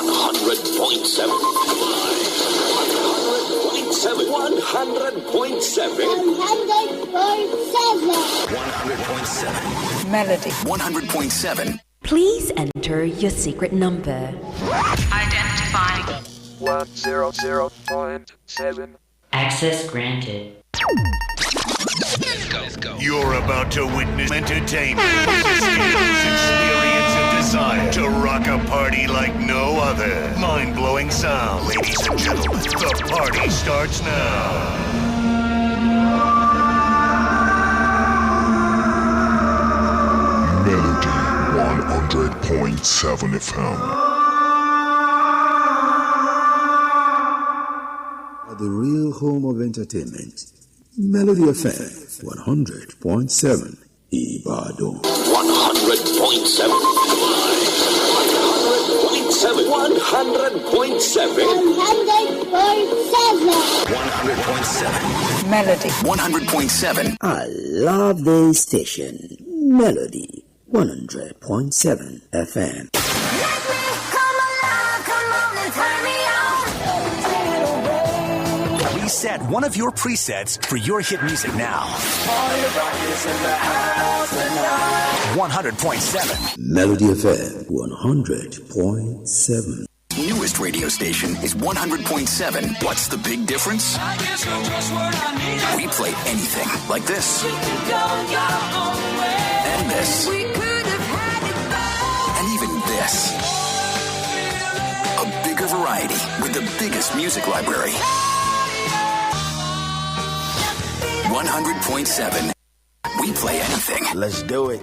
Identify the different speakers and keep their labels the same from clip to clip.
Speaker 1: 100.7. 100.7. 100.7.
Speaker 2: Melody.
Speaker 1: 100.7.
Speaker 3: Please enter your secret number.
Speaker 2: Identifying.
Speaker 4: 100.7.
Speaker 3: Access granted.
Speaker 1: Let's go.
Speaker 5: You're about to witness entertainment, experience, and desire to rock a party like no other. Mind-blowing sound. Ladies and gentlemen, the party starts now.
Speaker 6: Melody 100.7 FM.
Speaker 7: The real home of entertainment. Melody FM 100.7 Ibadan.
Speaker 1: 100.7. 100.7. 100.7. 100.7.
Speaker 2: Melody.
Speaker 1: 100.7.
Speaker 7: I love this station. Melody 100.7 FM.
Speaker 1: Reset one of your presets for your hit music now. 100.7.
Speaker 7: Melody FM 100.7.
Speaker 1: Newest radio station is 100.7. What's the big difference? We play anything like this. And this. And even this. A bigger variety with the biggest music library. 100.7. We play anything.
Speaker 7: Let's do it.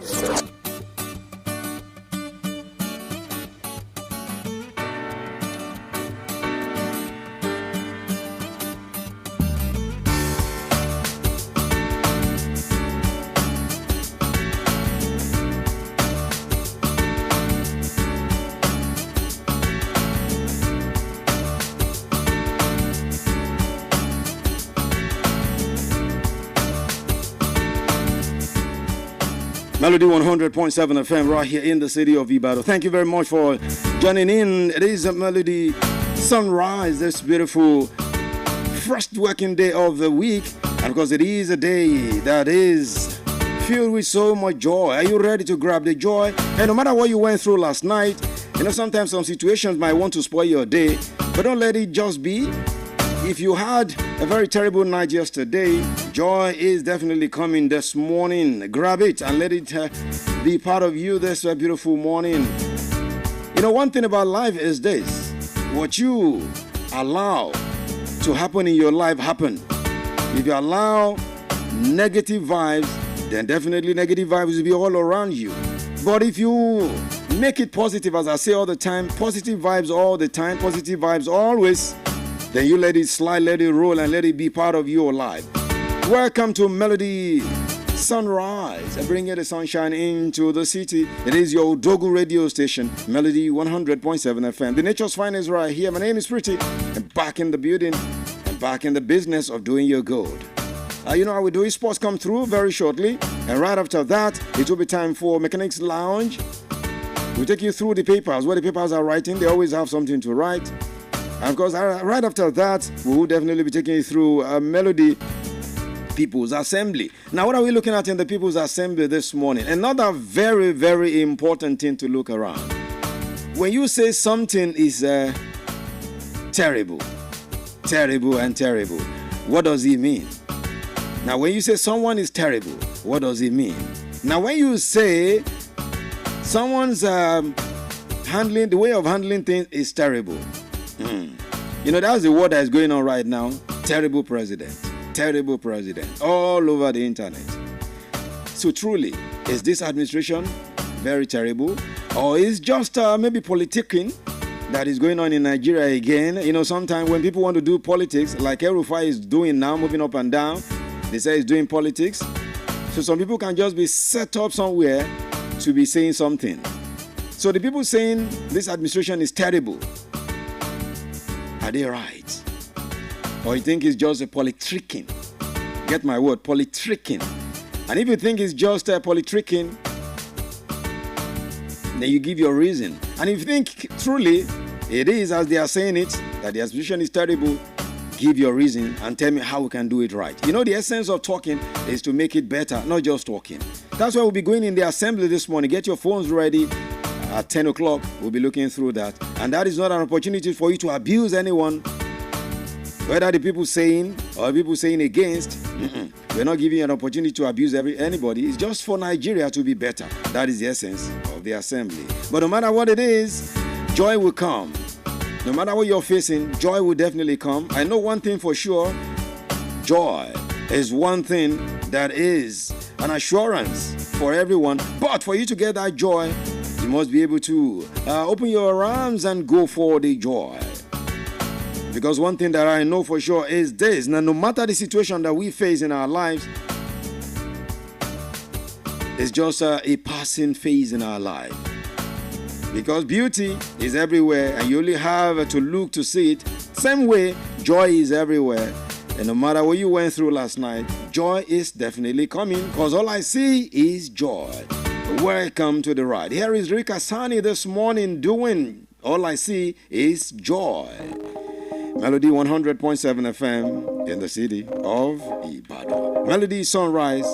Speaker 7: Melody 100.7 FM right here in the city of Ibadan. Thank you very much for joining in. It is a Melody Sunrise, this beautiful first working day of the week. And of course, it is a day that is filled with so much joy. Are you ready to grab the joy? And no matter what you went through last night, you know, sometimes some situations might want to spoil your day, but don't let it just be. If you had a very terrible night yesterday, joy is definitely coming this morning. Grab it and let it be part of you this beautiful morning. You know, one thing about life is this. What you allow to happen in your life happen. If you allow negative vibes, then definitely negative vibes will be all around you. But if you make it positive, as I say all the time, positive vibes all the time, positive vibes always, then you let it slide, let it roll, and let it be part of your life. Welcome to Melody Sunrise. I bring you the sunshine into the city. It is your Odogu radio station, Melody 100.7 FM. The nature's finest right here. My name is Pretty. I'm back in the building and back in the business of doing your good. You know how we do it. Sports come through very shortly. And right after that, it will be time for Mechanics Lounge. We'll take you through the papers. What the papers are writing, they always have something to write. And of course, right after that, we will definitely be taking you through Melody People's Assembly. Now, what are we looking at in the People's Assembly this morning? Another very, very important thing to look around. When you say something is terrible, and terrible, what does it mean? Now, when you say someone is terrible, what does it mean? Now, when you say someone's the way of handling things is terrible, you know, that's the word that is going on right now. Terrible president, all over the internet. So truly, is this administration very terrible? Or is just maybe politicking that is going on in Nigeria again? You know, sometimes when people want to do politics, like El-Rufai is doing now, moving up and down, they say he's doing politics. So some people can just be set up somewhere to be saying something. So the people saying this administration is terrible, are they right? Or you think it's just a politicking? Get my word, politicking. And if you think it's just a politicking, then you give your reason. And if you think truly it is as they are saying it, that the situation is terrible, give your reason and tell me how we can do it right. You know, the essence of talking is to make it better, not just talking. That's why we'll be going in the assembly this morning. Get your phones ready. At 10 o'clock, we'll be looking through that. And that is not an opportunity for you to abuse anyone, whether the people saying or people saying against. We're not giving you an opportunity to abuse anybody. It's just for Nigeria to be better. That is the essence of the assembly. But no matter what it is, joy will come. No matter what you're facing, joy will definitely come. I know one thing for sure. Joy is one thing that is an assurance for everyone. But for you to get that joy, you must be able to open your arms and go for the joy. Because one thing that I know for sure is this. Now, no matter the situation that we face in our lives, it's just a passing phase in our life. Because beauty is everywhere and you only have to look to see it. Same way, joy is everywhere. And no matter what you went through last night, joy is definitely coming. Because all I see is joy. Welcome to the ride. Here is Rick Asani this morning doing All I See Is Joy. Melody 100.7 FM in the city of Ibadan. Melody Sunrise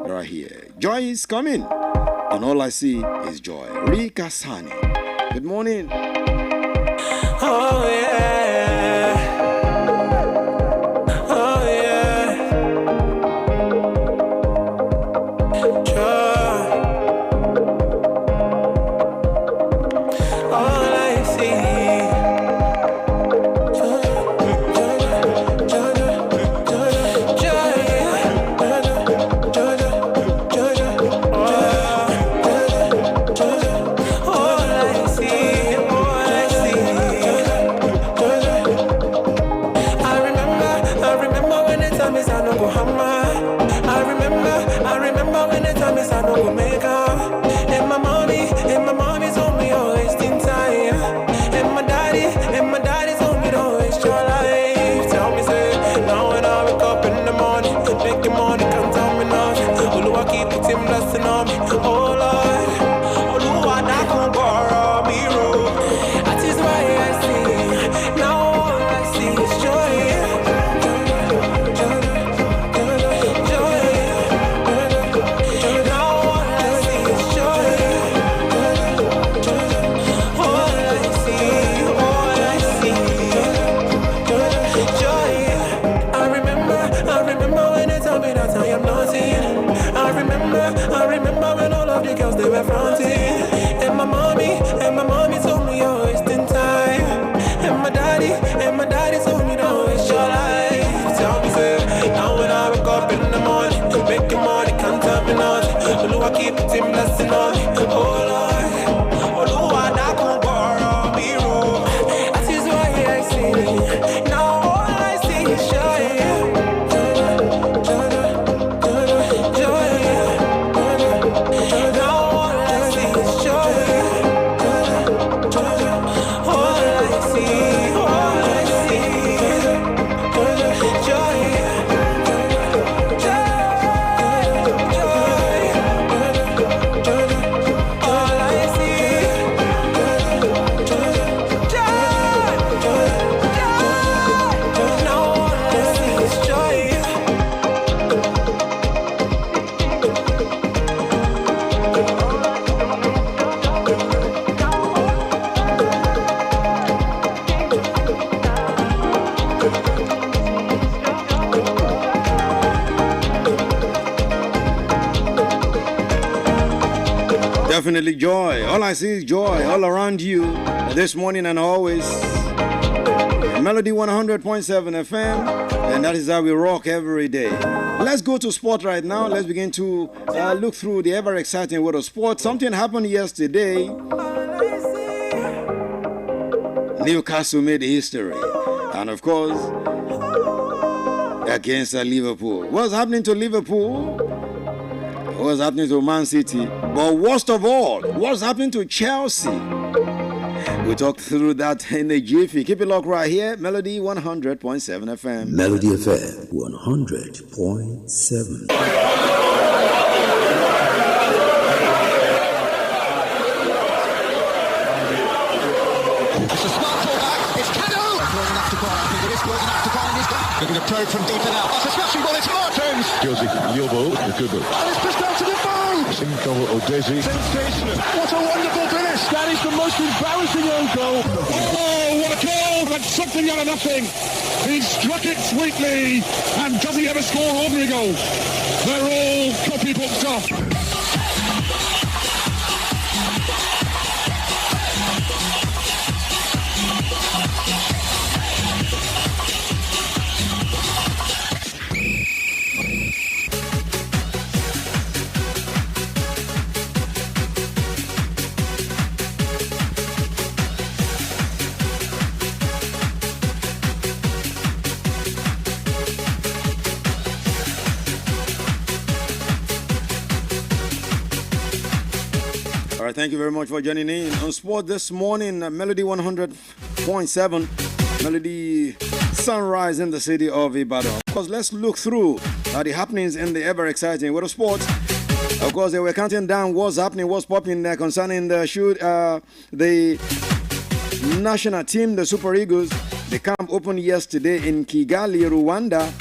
Speaker 7: right here. Joy is coming and all I see is joy. Rick Asani. Good morning.
Speaker 4: Oh yeah. Oh yeah. Joy. All I see.
Speaker 7: Definitely joy. All I see is joy all around you this morning and always. Melody 100.7 FM, and that is how we rock every day. Let's go to sport right now. Let's begin to look through the ever exciting world of sport. Something happened yesterday. Newcastle made history, and of course, against Liverpool. What's happening to Liverpool? What's happening to Man City? But worst of all, what's happening to Chelsea? We'll talk through that in a jiffy. Keep it locked right here. Melody 100.7 FM.
Speaker 6: Melody FM 100.7.
Speaker 8: It's a smart ball.
Speaker 6: The probe from deep enough. That's a smashing ball. It's Martins.
Speaker 8: Josie, your ball. Good ball.
Speaker 6: And it's pushed out to the boat.
Speaker 8: Simcoe or Desi.
Speaker 6: Sensational. What a wonderful finish.
Speaker 8: That is the most embarrassing own goal.
Speaker 9: Oh, what a goal! That's something out of nothing. He struck it sweetly. And does he ever score ordinary goals? They're all copybook stuff.
Speaker 7: All right, thank you very much for joining in on sport this morning. Melody 100.7, Melody Sunrise in the city of Ibadan. Of course, let's look through the happenings in the ever exciting world of sports. Of course, they were counting down what's happening, what's popping concerning the national team, the Super Eagles. The camp opened yesterday in Kigali, Rwanda.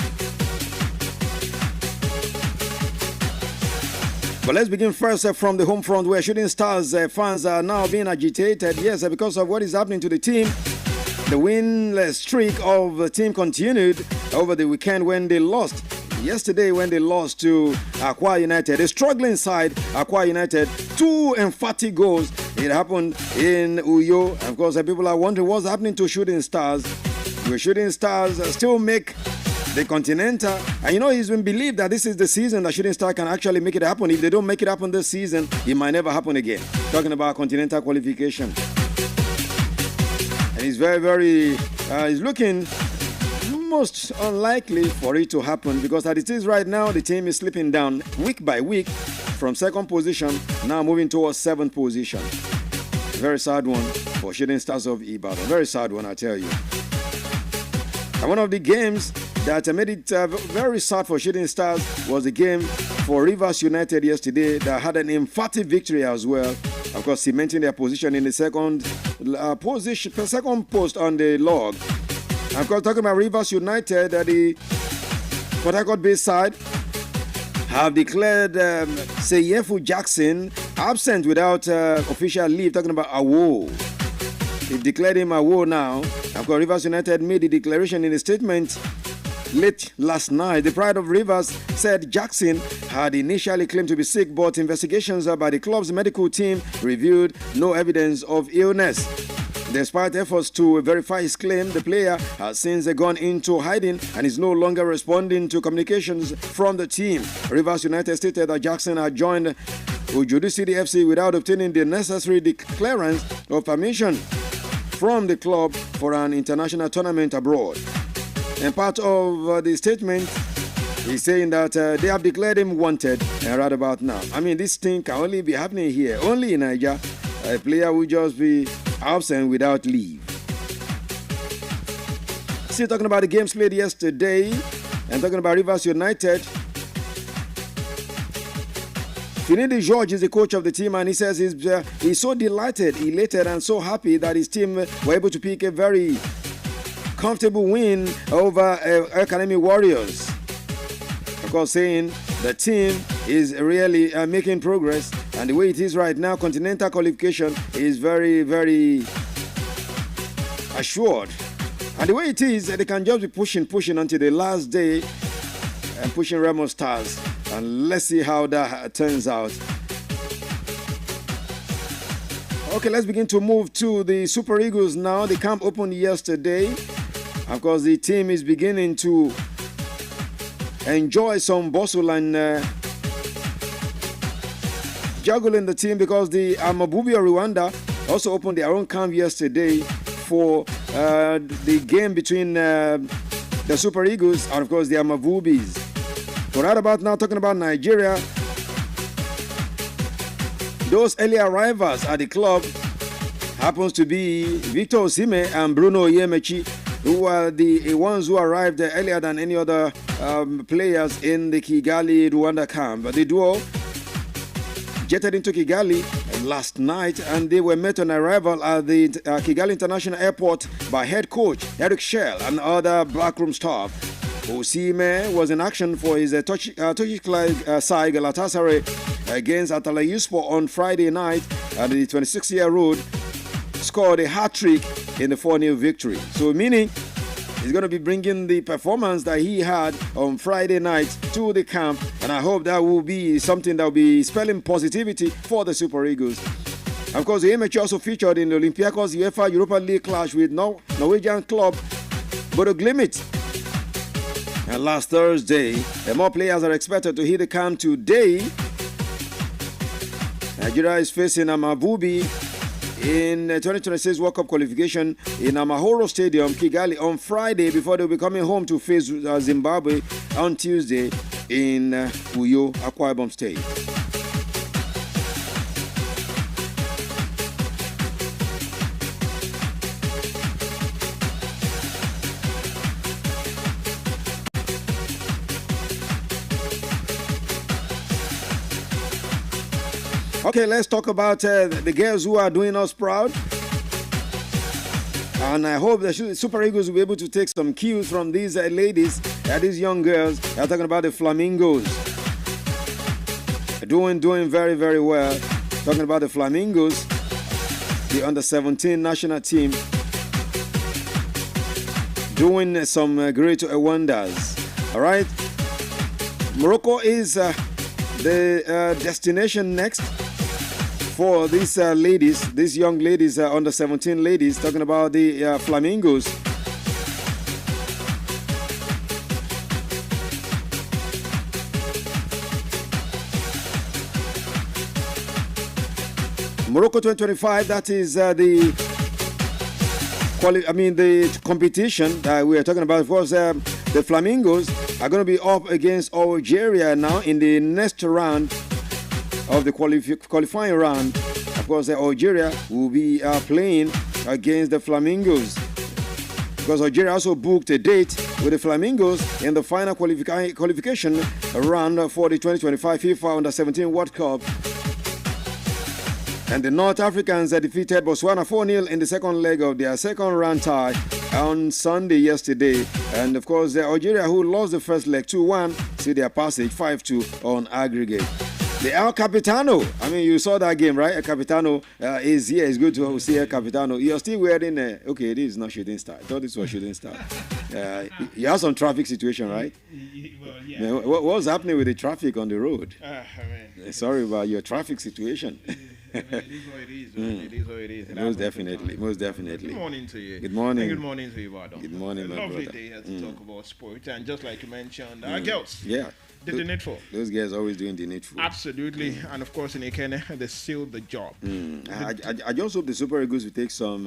Speaker 7: But let's begin first from the home front, where Shooting Stars fans are now being agitated. Yes, because of what is happening to the team. The winless streak of the team continued over the weekend when they lost. Yesterday when they lost to Akwa United, a struggling side, Akwa United, 2 emphatic goals. It happened in Uyo. Of course, people are wondering what's happening to Shooting Stars. Will Shooting Stars still make the Continental? And you know, it's been believed that this is the season that Shooting Star can actually make it happen. If they don't make it happen this season, it might never happen again. Talking about Continental qualification. And it's very, it's looking most unlikely for it to happen, because as it is right now, the team is slipping down week by week from second position, now moving towards 7th position. Very sad one for Shooting Stars of Ibadan. Very sad one, I tell you. And one of the games that made it very sad for Shooting Stars was the game for Rivers United yesterday that had an emphatic victory as well. Of course, cementing their position in the second post on the log. Of course, talking about Rivers United, the Port Harcourt-based side have declared Seyefu Jackson absent without official leave. Talking about Awo. They've declared him Awo now. Of course, Rivers United made the declaration in a statement late last night. The Pride of Rivers said Jackson had initially claimed to be sick, but investigations by the club's medical team revealed no evidence of illness. Despite efforts to verify his claim, the player has since gone into hiding and is no longer responding to communications from the team. Rivers United stated that Jackson had joined Ujudu City FC without obtaining the necessary clearance or permission from the club for an international tournament abroad. And part of the statement is saying that they have declared him wanted right about now. I mean, this thing can only be happening here, only in Nigeria. A player will just be absent without leave. Still talking about the games played yesterday and talking about Rivers United. Finidi George is the coach of the team, and he says he's so delighted, elated, and so happy that his team were able to pick a very comfortable win over Academy Warriors. Of course, saying the team is really making progress, and the way it is right now, continental qualification is very, very assured. And the way it is, they can just be pushing until the last day and pushing Remo Stars. And let's see how that turns out. Okay, let's begin to move to the Super Eagles now. The camp opened yesterday. Of course, the team is beginning to enjoy some bustle and juggle in the team, because the Amabubi of Rwanda also opened their own camp yesterday for the game between the Super Eagles and, of course, the Amabubis. But right about now, talking about Nigeria, those early arrivals at the club happens to be Victor Osimhen and Bruno Yemechi, who are the ones who arrived earlier than any other players in the Kigali, Rwanda camp. But the duo jetted into Kigali last night, and they were met on arrival at the Kigali International Airport by head coach Eric Shell and other backroom staff. Osimhen was in action for his Turkish side Galatasaray against Antalyaspor on Friday night, and the 26-year-old scored a hat-trick in the 4-0 victory. So meaning he's going to be bringing the performance that he had on Friday night to the camp, and I hope that will be something that will be spelling positivity for the Super Eagles. Of course, the image also featured in the Olympiacos UEFA Europa League clash with Norwegian club Bodo Glimt. And last Thursday, more players are expected to hit the camp today. Nigeria is facing Amavubi in 2026 World Cup qualification in Amahoro Stadium, Kigali, on Friday before they'll be coming home to face Zimbabwe on Tuesday in Uyo, Akwa Ibom State. Okay, let's talk about the girls who are doing us proud. And I hope the Super Eagles will be able to take some cues from these ladies, these young girls. I'm talking about the Flamingos. Doing very, very well. Talking about the Flamingos, the under-17 national team. Doing some great wonders. All right. Morocco is the destination next for these ladies, these young ladies, under 17 ladies, talking about the Flamingos. Morocco 2025, that is the competition that we are talking about. Of course, the Flamingos are going to be up against Algeria now in the next round of the qualifying round. Of course, Algeria will be playing against the Flamingos, because Algeria also booked a date with the Flamingos in the final qualification round for the 2025 FIFA Under-17 World Cup. And the North Africans defeated Botswana 4-0 in the second leg of their second round tie on Sunday yesterday. And of course, Algeria, who lost the first leg 2-1, see their passage 5-2 on aggregate. The El Capitano, I mean, you saw that game, right? El Capitano is here. It's good to see El Capitano. You're still wearing okay, this is not shooting star. I thought this was shooting star. You have some traffic situation, right?
Speaker 10: Well, yeah.
Speaker 7: What was happening with the traffic on the road? Sorry about your traffic situation.
Speaker 10: It is what it is. It is what it is.
Speaker 7: Most definitely.
Speaker 10: Good morning to you.
Speaker 7: Good morning.
Speaker 10: And good morning to you, Badon.
Speaker 7: Good morning, my
Speaker 10: lovely
Speaker 7: brother.
Speaker 10: day to talk about sport. And just like you mentioned, our girls.
Speaker 7: Yeah.
Speaker 10: Did the needful.
Speaker 7: Those guys always doing the needful.
Speaker 10: Absolutely. And of course, in Ekene, they sealed the job.
Speaker 7: I just hope the Super Eagles will take some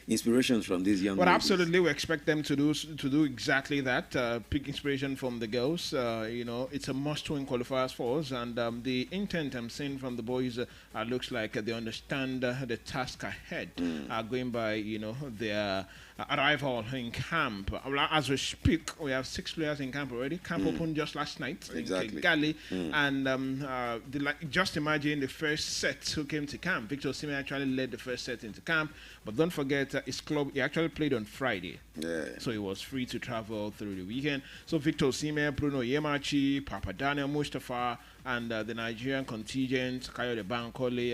Speaker 7: inspirations from these young ladies.
Speaker 10: Absolutely, we expect them to do exactly that. Pick inspiration from the girls. It's a must-win qualifiers for us, and the intent I'm seeing from the boys looks like they understand the task ahead. Going by their arrival in camp. As we speak, we have 6 players in camp already. Camp opened just last night in Kigali, and just imagine the first set who came to camp. Victor Osimhen actually led the first set into camp, but don't forget his club. He actually played on Friday, so he was free to travel through the weekend. So Victor Osimhen, Bruno Yemachi, Papa Daniel Mustafa, and the Nigerian contingent, Kayode Bankole,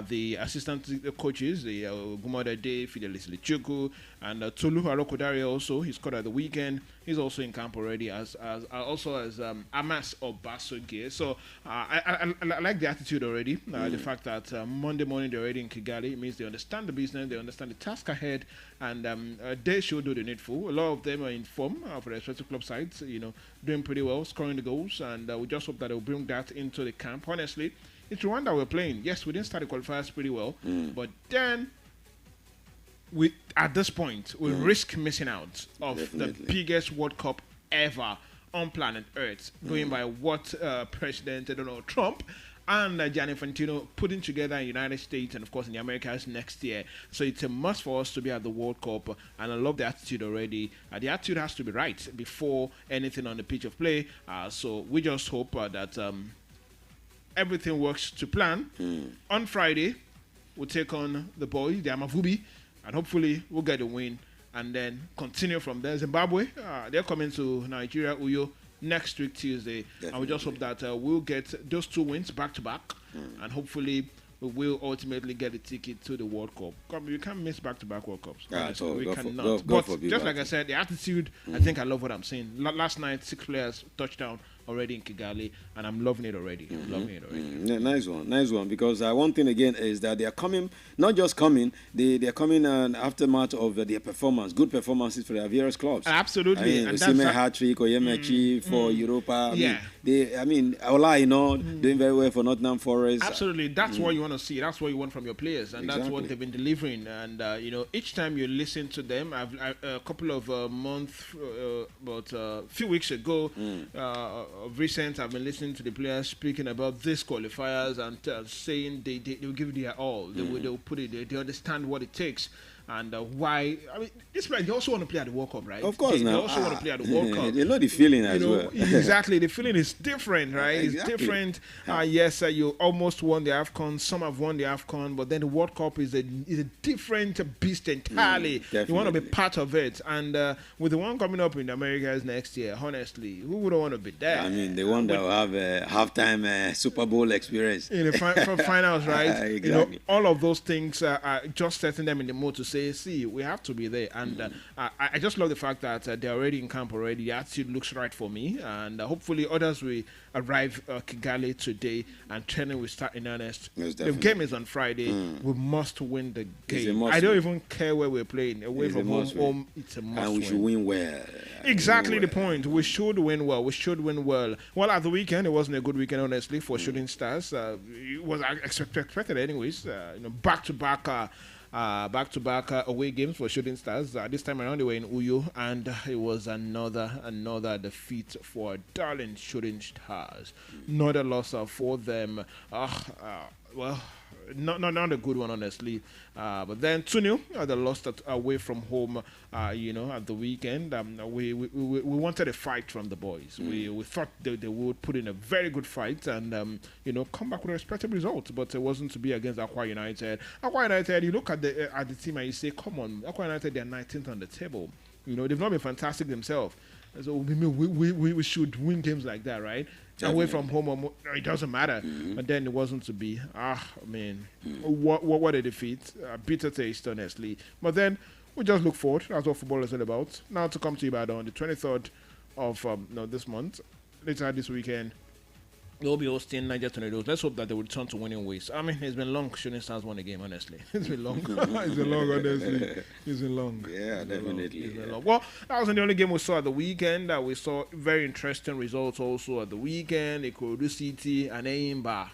Speaker 10: the assistant coaches, the Gumode Day, Fidelis Lichuku, and Tolu Harokodare also. He scored at the weekend. He's also in camp already, as Amas Obasoge. So I like the attitude already. The fact that Monday morning they're already in Kigali, it means they understand the business, they understand the task ahead, and they should do the needful. A lot of them are in form for the respective club sides, doing pretty well, scoring the goals, and we just hope that they'll bring that into the camp. Honestly, it's Rwanda we're playing. Yes, we didn't start the qualifiers pretty well, but then at this point, we risk missing out of the biggest World Cup ever on planet Earth, going by what President Donald Trump and Gianni Infantino putting together in the United States and, of course, in the Americas next year. So it's a must for us to be at the World Cup, and I love the attitude already. The attitude has to be right before anything on the pitch of play. So we just hope that everything works to plan. On Friday, we'll take on the boys, the Amavubi, and hopefully we'll get a win and then continue from there. Zimbabwe, they're coming to Nigeria, Uyo, next week, Tuesday.
Speaker 7: Definitely.
Speaker 10: I would just hope that we'll get those 2 wins back to back, and hopefully we will ultimately get a ticket to the World Cup. You can't miss back-to-back World Cups. We cannot. But just like I said, the attitude, I think I love what I'm seeing. Last night, 6 players touchdown already in Kigali, and I'm loving it already.
Speaker 7: Yeah, nice one. Because one thing again is that they are coming, not just coming, they are coming an aftermath of their performance, good performances for their various clubs.
Speaker 10: Absolutely.
Speaker 7: And that's hat-trick, Oyemechi for Europa. Ola, doing very well for Nottingham Forest.
Speaker 10: Absolutely. That's what you want to see. That's what you want from your players, and that's what they've been delivering. And each time you listen to them, a couple of months, about a few weeks ago, of recent, I've been listening to the players speaking about these qualifiers and saying they will give it their all. They will put it. They understand what it takes. And why? I mean, this players, they also want to play at the World Cup, right?
Speaker 7: Of course,
Speaker 10: they also want to play at the World Cup.
Speaker 7: They know the feeling as well.
Speaker 10: Exactly, the feeling is different, right?
Speaker 7: Exactly.
Speaker 10: It's different. Yes, you almost won the AFCON. Some have won the AFCON, but then the World Cup is a different beast entirely. You want to be part of it, and with the one coming up in the Americas next year, honestly, who wouldn't want to be there?
Speaker 7: I mean, the one that will have a halftime Super Bowl experience
Speaker 10: in the finals, right?
Speaker 7: Exactly.
Speaker 10: All of those things are just setting them in the mood to say, see, we have to be there. And I just love the fact that they're already in camp already. The attitude looks right for me. And hopefully others will arrive Kigali today and training will start in earnest. The game is on Friday. We must win the game. I don't even care where we're playing. Away from home, it's a must win.
Speaker 7: And we should win well.
Speaker 10: Exactly the point. We should win well. Well, at the weekend, it wasn't a good weekend, honestly, for Shooting Stars. It was expected anyways. Back-to-back away games for Shooting Stars. This time around, they were in Uyo, and it was another defeat for darling Shooting Stars. Not a loss for them. Not a good one, honestly. But then 2-0, they lost away from home, at the weekend. We wanted a fight from the boys. We thought they would put in a very good fight and, come back with a respectable result. But it wasn't to be against Aqua United. Aqua United, you look at the team and you say, come on, Aqua United, they're 19th on the table. They've not been fantastic themselves. So we should win games like that, right? Definitely. Away from home, it doesn't matter. But then it wasn't to be. What a defeat. Bitter taste, honestly. But then we just look forward. That's what football is all about. Now to come to Ibadan on the 23rd of this month. Later this weekend, they'll be hosting Niger Tornadoes. Let's hope that they will return to winning ways. I mean, it's been long. Shooting Stars won a game, honestly. It's been long. Honestly. It's been long.
Speaker 7: Yeah, definitely.
Speaker 10: It's been long. Well, that wasn't the only game we saw at the weekend. We saw very interesting results also at the weekend. Ikorodu City and Eyimba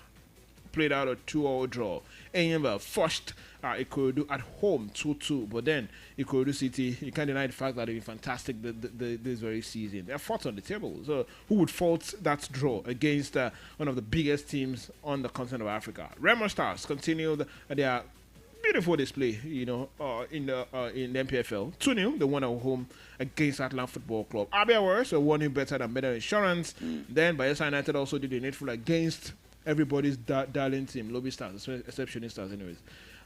Speaker 10: played out a 2-2 draw. Eyimba first Ikorodu at home 2-2, but then Ikorodu City, you can't deny the fact that they've been fantastic this very season. They're fourth on the table, so who would fault that draw against one of the biggest teams on the continent of Africa? Remo Stars continued their beautiful display, in the MPFL. 2-0, they won at home against Atlant Football Club. Abia Warriors won him better than Better Insurance. Then Bayelsa United also did the needful against everybody's darling team, Lobby Stars, exception Stars anyways.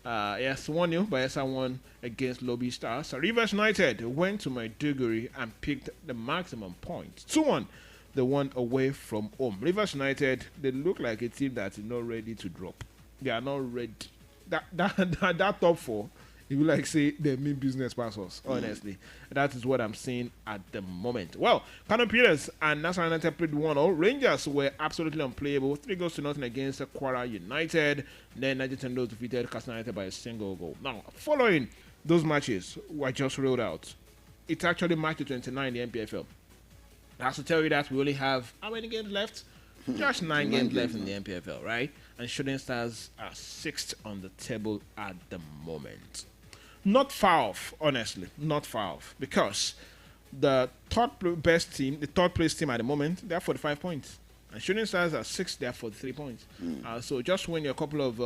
Speaker 10: 1-0, Bayelsa won against Lobby Stars. Rivers United went to Maiduguri and picked the maximum points. 2-1, they won away from home. Rivers United, they look like a team that is not ready to drop. They are not ready. That top four, you will say they mean business passes, honestly. That is what I'm seeing at the moment. Well, Kano Pillars and National United played 1-0. Rangers were absolutely unplayable. 3-0 against Kwara United. Then Niger Tornadoes defeated Katsina United by a single goal. Now, following those matches were just rolled out, it's actually match 29 in the MPFL. I have to tell you that we only have how many games left? Just 9 games left in the MPFL, right? And Shooting Stars are 6th on the table at the moment. Not far off, honestly. Not far off. Because the third place team at the moment, they're 45 points. And Shooting Stars are 6th, they're 43 points. So just win a couple of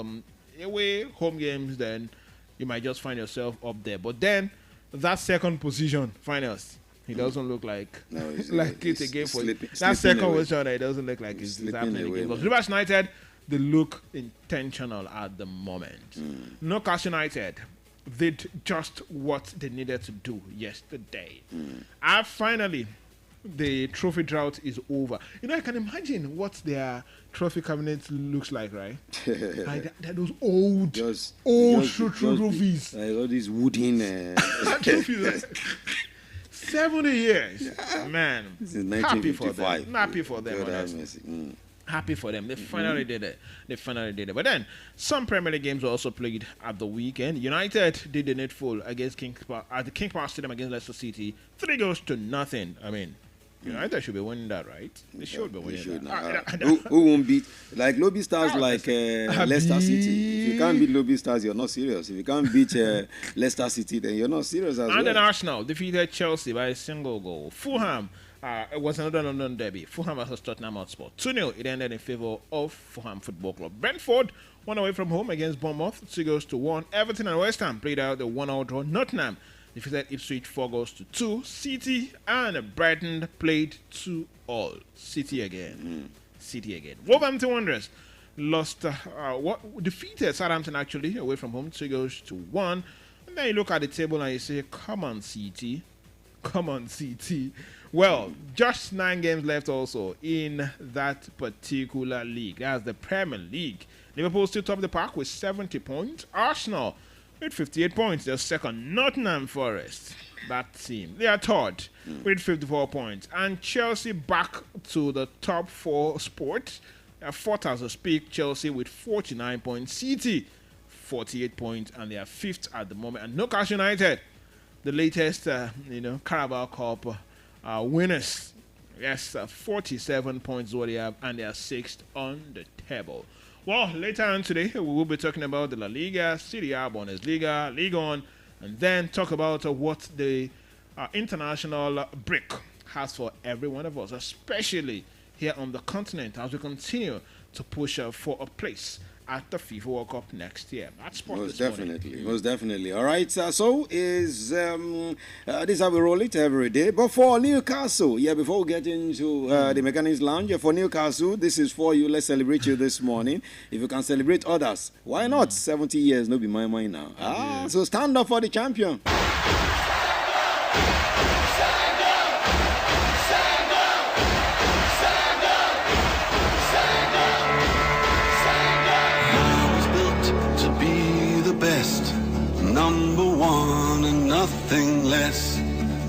Speaker 10: away home games, then you might just find yourself up there. But then, that second position, finals, it doesn't look like it's a game for you. That second position, it doesn't look like it's happening again. But Rivers United, they look intentional at the moment. Newcastle United, did just what they needed to do yesterday. And finally, the trophy drought is over. I can imagine what their trophy cabinet looks like, right? Like those old trophies.
Speaker 7: Like all these wooden
Speaker 10: trophies. 70 years. Yeah. Man.
Speaker 7: This is
Speaker 10: happy for them. Happy for them.
Speaker 7: God,
Speaker 10: happy for them. They finally did it. But then, some Premier League games were also played at the weekend. United did the needful against at the King Power Stadium against Leicester City. 3-0. I mean, United should be winning that, right? They should be winning that.
Speaker 7: Who won't beat? Like lobby stars like Leicester City. If you can't beat lobby stars, you're not serious. If you can't beat Leicester City, then you're not serious as well.
Speaker 10: And then Arsenal defeated Chelsea by a single goal. Fulham, it was another London derby. Fulham versus Tottenham Hotspur. 2-0. It ended in favour of Fulham Football Club. Brentford won away from home against Bournemouth. 2-1. Everton and West Ham played out the 1-1 draw. Nottingham defeated Ipswich 4-2. City and Brighton played 2-2. City again. Wolverhampton Wanderers defeated Southampton actually away from home 2-1. And then you look at the table and you say, come on, City. Well, just 9 games left also in that particular league. That's the Premier League. Liverpool still top of the pack with 70 points. Arsenal with 58 points. They're second. Nottingham Forest, that team, they are third with 54 points. And Chelsea back to the top 4 spot. They're fourth as we speak. Chelsea with 49 points. City, 48 points. And they are fifth at the moment. And Newcastle United, the latest, Carabao Cup winners. Yes, 47 points what they have. And they are sixth on the table. Well, later on today, we will be talking about the La Liga, Serie A, Bundesliga, Ligue 1, and then talk about what the international break has for every one of us, especially here on the continent, as we continue to push for a place at the FIFA World Cup next year. That's
Speaker 7: most definitely. All right, so is this how we roll it every day. But for Newcastle, before we get into the Mechanics Lounge, for Newcastle, this is for you. Let's celebrate you this morning. If you can celebrate others, why not? 70 years, no be my mind now. So stand up for the champion.
Speaker 11: Number one and nothing less.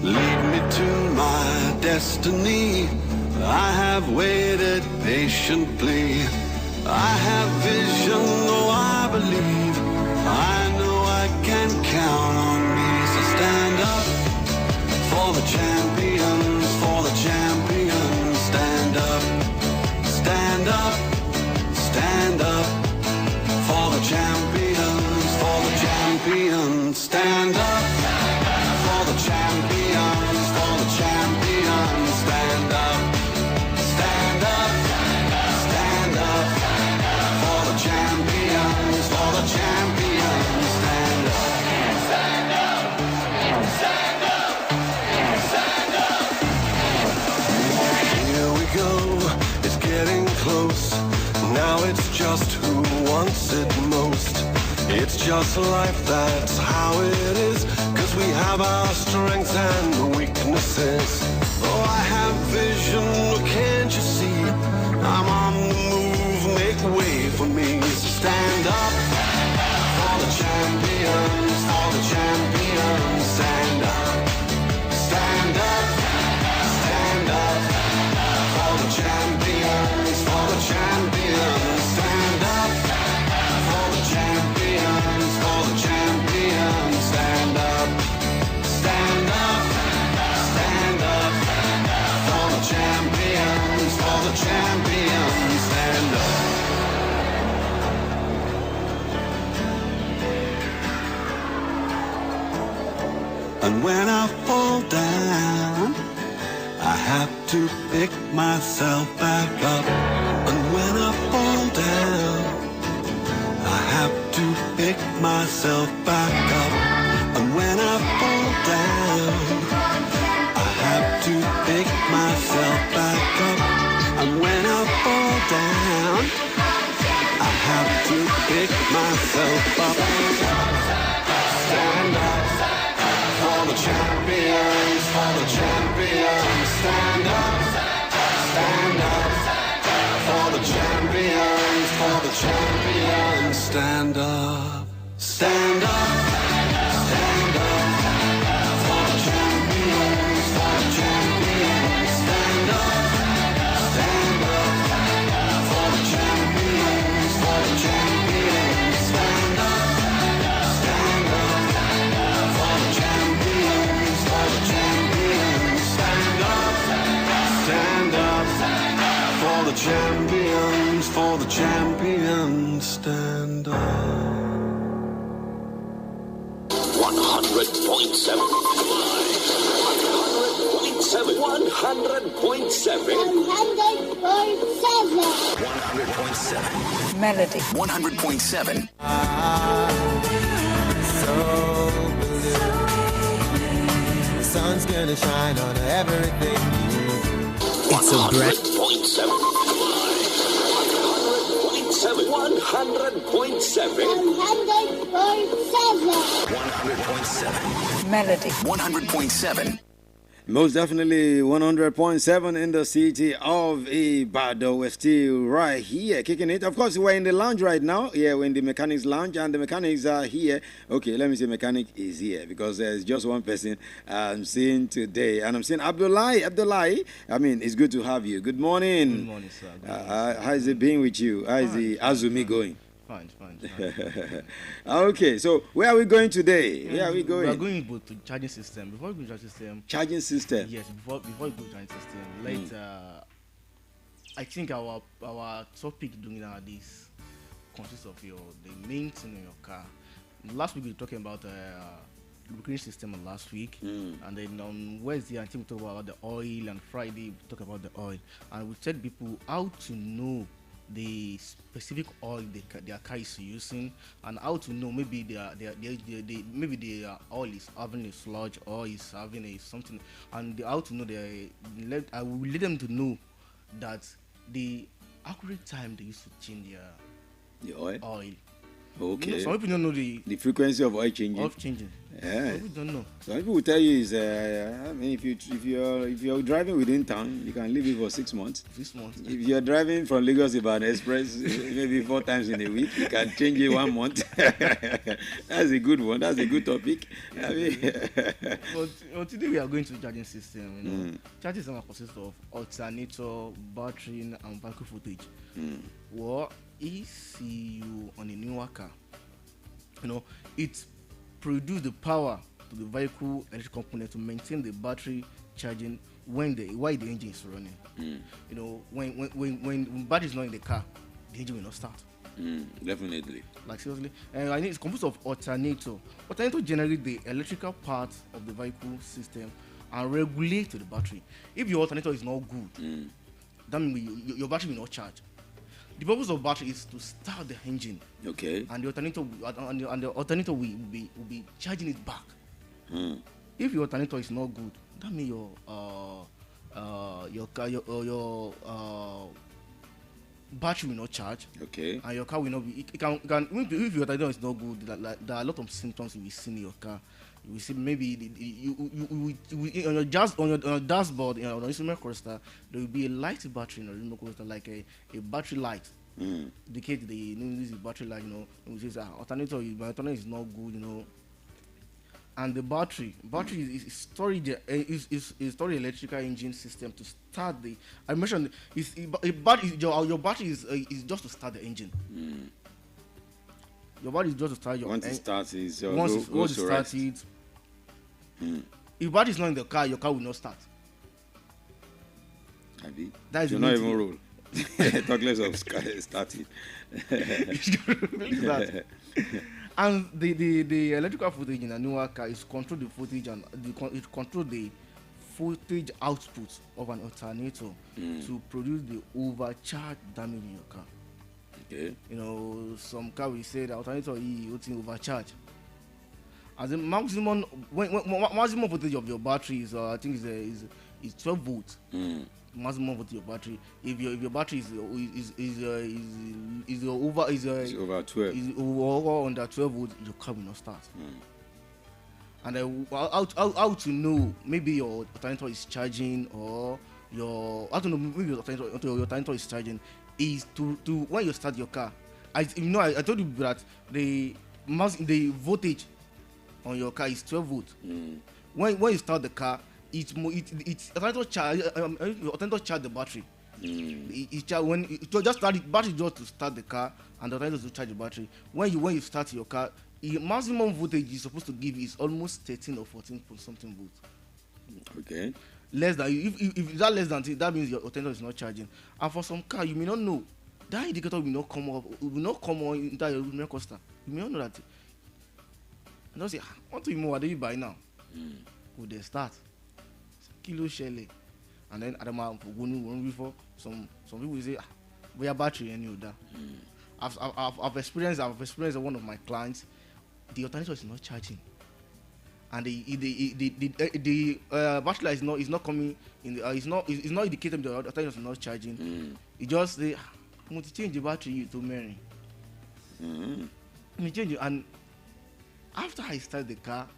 Speaker 11: Lead me to my destiny. I have waited patiently. I have vision, oh I believe. I know I can count on me. So stand up for the champions, for the champions. Stand up, stand up, stand up for the champions, for the champions. Stand up for the champions, for the champions. Stand up, stand up, stand up for the champions, for the champions. Stand up, stand up, stand up, stand up. Here we go, it's getting close. Now it's just who wants it most. It's just life, that's how it is. 'Cause we have our strengths and weaknesses. Oh, I have vision, can't you see? I'm on the move, make way for me. So stand up for the champions, for the champions. Stand up, stand up, stand up for the champions, for the champions. Stand up for the champions, for the champions. Stand up, stand up, stand up for the champions, for the champions. Stand up. And when I fall down, I have to pick myself back up. And when I fall down, I have to pick myself back up. And when I fall down, I have to pick myself back up. And when I fall down, I have to pick myself up. Stand up, stand up for the champions, for the champions. Stand up for the champions, for the champions. Stand up for the champions, for the champions. Stand up for the champions, for the champions. Stand up.
Speaker 1: 100.7. 100.7.
Speaker 2: Melody.
Speaker 1: 100.7.
Speaker 4: The sun's gonna shine on everything.
Speaker 1: It's a breath. 100.7.
Speaker 2: Melody.
Speaker 1: 100.7.
Speaker 7: Most definitely 100.7 in the city of Ibadan. We're still right here kicking it. Of course, we're in the lounge right now. Yeah, we're in the mechanics lounge and the mechanics are here. Okay, let me say mechanic is here because there's just one person I'm seeing today. And I'm seeing Abdullahi. I mean, it's good to have you. Good morning.
Speaker 12: Good morning, sir.
Speaker 7: How's it been with you? How's the Azumi going?
Speaker 12: Fine.
Speaker 7: Okay, so where are we going today? Where are we going?
Speaker 12: We are going to charging system. Before we go to charging system.
Speaker 7: Charging system?
Speaker 12: Yes, before we go to charging system. I think our topic during nowadays consists of the main thing in your car. Last week we were talking about lubrication system last week, and then on Wednesday I think we talked about the oil, and Friday we talked about the oil, and we tell people how to know the specific oil their car is using, and how to know maybe maybe the oil is having a sludge or is having a something, and how to know I will let them to know that the accurate time they used to change the oil.
Speaker 7: Okay.
Speaker 12: Some people don't know the
Speaker 7: frequency of oil changing. Yeah.
Speaker 12: Some people don't know.
Speaker 7: Some people will tell you is I mean, if you're driving within town, you can leave it for 6 months. 6 months. If you're driving from Lagos Ibadan Express, maybe 4 times in a week, you can change it 1 month. That's a good one. That's a good topic. I mean,
Speaker 12: but today we are going to the charging system. Charging system consists of alternator, battery, and vehicle footage. What ECU on a newer car? It produce the power to the vehicle electrical component to maintain the battery charging while the engine is running. When battery is not in the car, the engine will not start.
Speaker 7: Definitely.
Speaker 12: Like seriously, and I think it's composed of alternator. Alternator generates the electrical part of the vehicle system and regulate to the battery. If your alternator is not good, that means your battery will not charge. The purpose of battery is to start the engine.
Speaker 7: Okay.
Speaker 12: And the alternator will be charging it back. If your alternator is not good, that means your battery will not charge.
Speaker 7: Okay.
Speaker 12: And your car will not be. If your alternator is not good, there are a lot of symptoms you will see in your car. You will see maybe you on your dashboard, on the instrument cluster, there will be a light battery in the remote cluster, like a battery light. Indicate this is battery light. Which is alternator. My alternator is not good. And the battery is storage electrical engine system to start the. I mentioned your battery is just to start the engine. Your battery is just to start your.
Speaker 7: Once it starts, once
Speaker 12: it starts it. If battery is not in the car, your car will not start.
Speaker 7: That is not even roll. Talk less of starting.
Speaker 12: And the electrical footage in a newer car is control the footage and it control the footage output of an alternator to produce the overcharge damage in your car.
Speaker 7: Okay.
Speaker 12: Some car will say the alternator is overcharge. As the maximum maximum voltage of your battery is I think is 12 volts. Maximum voltage of your battery. If your battery is over 12, is over under 12 volts, your car will not start. And how to know maybe your alternator is charging or maybe your alternator is charging is to when you start your car. I told you that the the voltage on your car is 12 volts. When you start the car, it's alternator charge the battery. When it just start the battery just to start the car, and the alternator to charge the battery. When you start your car, the maximum voltage is supposed to give is almost 13 or 14 something volts.
Speaker 7: Okay.
Speaker 12: Less than if that less than that means your alternator is not charging. And for some car, you may not know that indicator will not come up. Will not come on into your roller coaster. You may not know that. And don't say, what do you more? What do you buy now? Would they start? Kilo Shelley, and then Adama Pogunu before some people will say, we are battery and you that. I've experienced one of my clients. The alternator is not charging, and the battery light is not coming in. It's not indicating the alternator is not charging. It just say, I want to change the battery to Mary. Me change it, and after I start the car,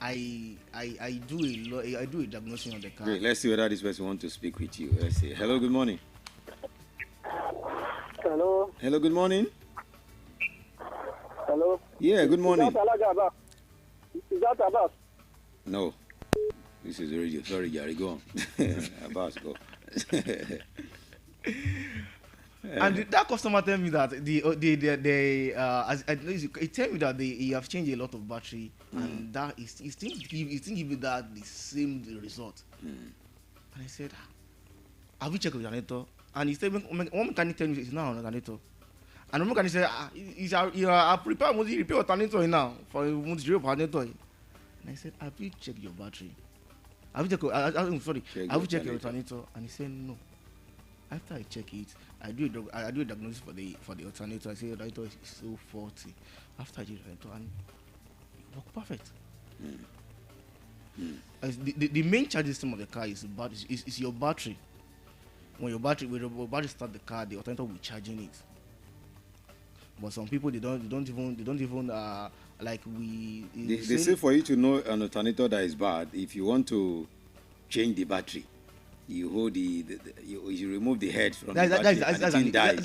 Speaker 12: I do a diagnosis on the car.
Speaker 7: Great. Let's see whether this person wants to speak with you. Let's see. Hello, good morning.
Speaker 13: Hello.
Speaker 7: Hello, good morning.
Speaker 13: Hello.
Speaker 7: Yeah, good morning.
Speaker 13: Is that Abbas?
Speaker 7: No. This is the radio. Sorry, Gary. Go on. Abbas, go.
Speaker 12: And that customer tell me that he tell me that he have changed a lot of battery, and that he still give you that the same result. And I said, have you checked the alternator? And he said, one mechanic tell me it's not an alternator. And one mechanic said, you are prepared to repair alternator now for zero alternator. And I said, have you checked your battery? Have you checked have you checked your alternator? And he said, no. After I check it, I do a diagnosis for the alternator. I say the alternator is so faulty. After I do the alternator, and it works perfect. The main charge system of the car is your battery. When your battery start the car, the alternator will be charging it. But some people they don't even like we.
Speaker 7: They say for you to know an alternator that is bad, if you want to change the battery, you hold you remove the head from the battery and it dies.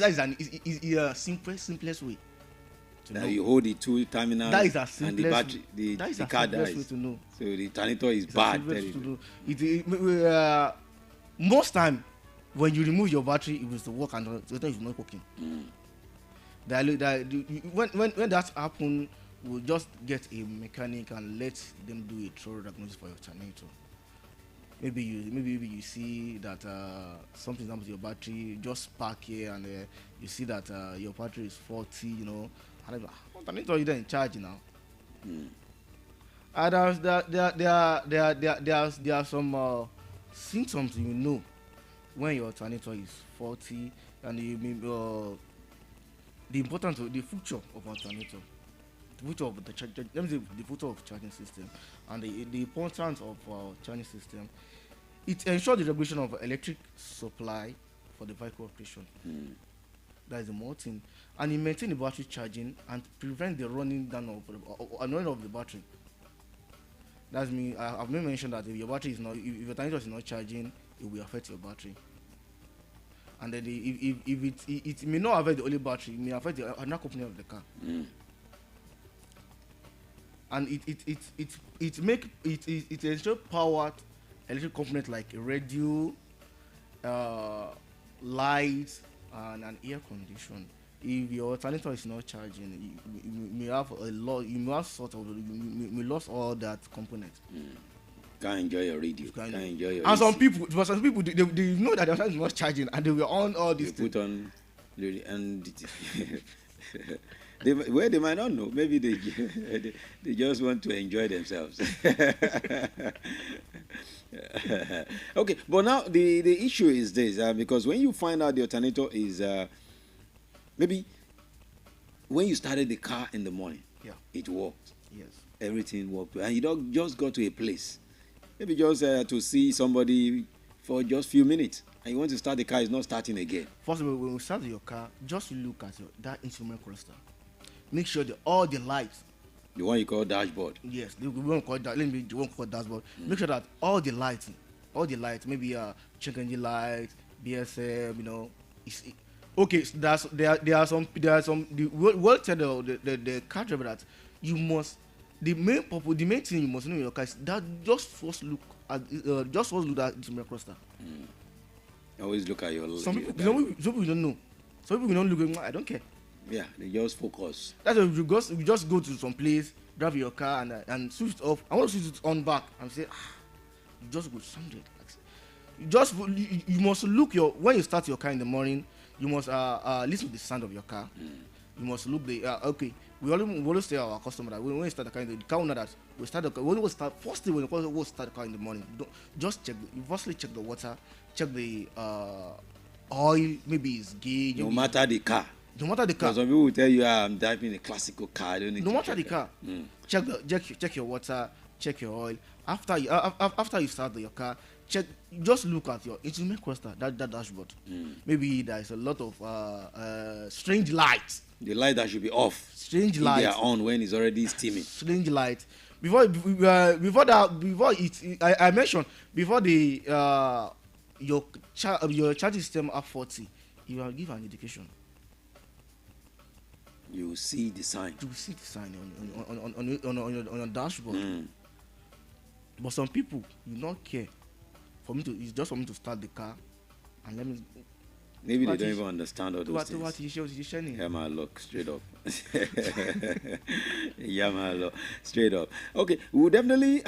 Speaker 12: Simplest way to
Speaker 7: now
Speaker 12: know.
Speaker 7: You hold the two terminals
Speaker 12: That is a simplest,
Speaker 7: and the battery, the car dies.
Speaker 12: Way to know.
Speaker 7: So the alternator is bad.
Speaker 12: Most time when you remove your battery, it will still work and the alternator is not working. When that happens, we'll just get a mechanic and let them do a thorough diagnosis for your alternator. Maybe you see that something happens to your battery, just spark here, and you see that your battery is faulty, you know. And alternator you in charge now. And there are some symptoms you know when your alternator is faulty, and the importance of the future of alternator, the future of the future of charging system, and the importance of charging system. It ensures the regulation of electric supply for the vehicle operation. That is the more thing, and it maintains the battery charging and prevent the running down of the battery. That's me. I've mentioned that if your battery is not, if your alternator is not charging, it will affect your battery. And then if it may not affect the only battery, it may affect the another company of the car. And it ensures powered electric components like a radio, lights, and an air condition. If your alternator is not charging, you may have lose all that component.
Speaker 7: Can't enjoy your radio. Can't enjoy your.
Speaker 12: And some people they know that their alternator is not charging, and they will on all this.
Speaker 7: They put on, and they might not know. Maybe they just want to enjoy themselves. Okay, but now the issue is this, because when you find out the alternator is maybe when you started the car in the morning, it worked.
Speaker 12: Yes,
Speaker 7: everything worked, and you don't just go to a place, maybe just to see somebody for just few minutes, and you want to start the car, it's not starting again.
Speaker 12: First of all, when you start your car, just look at that instrument cluster. Make sure that all the lights.
Speaker 7: The one you call dashboard.
Speaker 12: Yes, we won't call that. Let me the one called dashboard. Make sure that all the lights, maybe check engine light, BSM, you know. Okay, so there are some. The world tell the car driver that you must. The main thing you must know in your car is that just first look at the mirror cluster.
Speaker 7: Always look at your.
Speaker 12: Some people don't know. Some people don't look. I don't care.
Speaker 7: Yeah, they just focus.
Speaker 12: That's why you just go to some place, drive your car and switch it off. I want to switch it on back and say, you just go to something. You must look when you start your car in the morning. You must listen to the sound of your car. You must look okay. We always tell our customer that when we start the car owner that we start the car. When we start first thing when we start the car in the morning, just check. You firstly check the water, check the oil. Maybe it's gauge.
Speaker 7: No matter the car.
Speaker 12: No matter the car.
Speaker 7: Some people will tell you, I'm driving a classical car. I don't need
Speaker 12: no
Speaker 7: to
Speaker 12: matter the car. Check your water. Check your oil. After you start your car, just look at your instrument cluster, that dashboard. Maybe there is a lot of strange lights.
Speaker 7: The light that should be off.
Speaker 12: Strange lights.
Speaker 7: They are on when it's already steaming.
Speaker 12: Strange light. Before I mentioned before your charging system at 40, you will give an indication.
Speaker 7: You will see the sign.
Speaker 12: You will see the sign on your dashboard. But some people do not care. It's just for me to start the car and let me.
Speaker 7: Maybe they don't even understand all those things.
Speaker 12: Yeah,
Speaker 7: my luck, straight up. Yeah, my luck, straight up. Okay, we'll definitely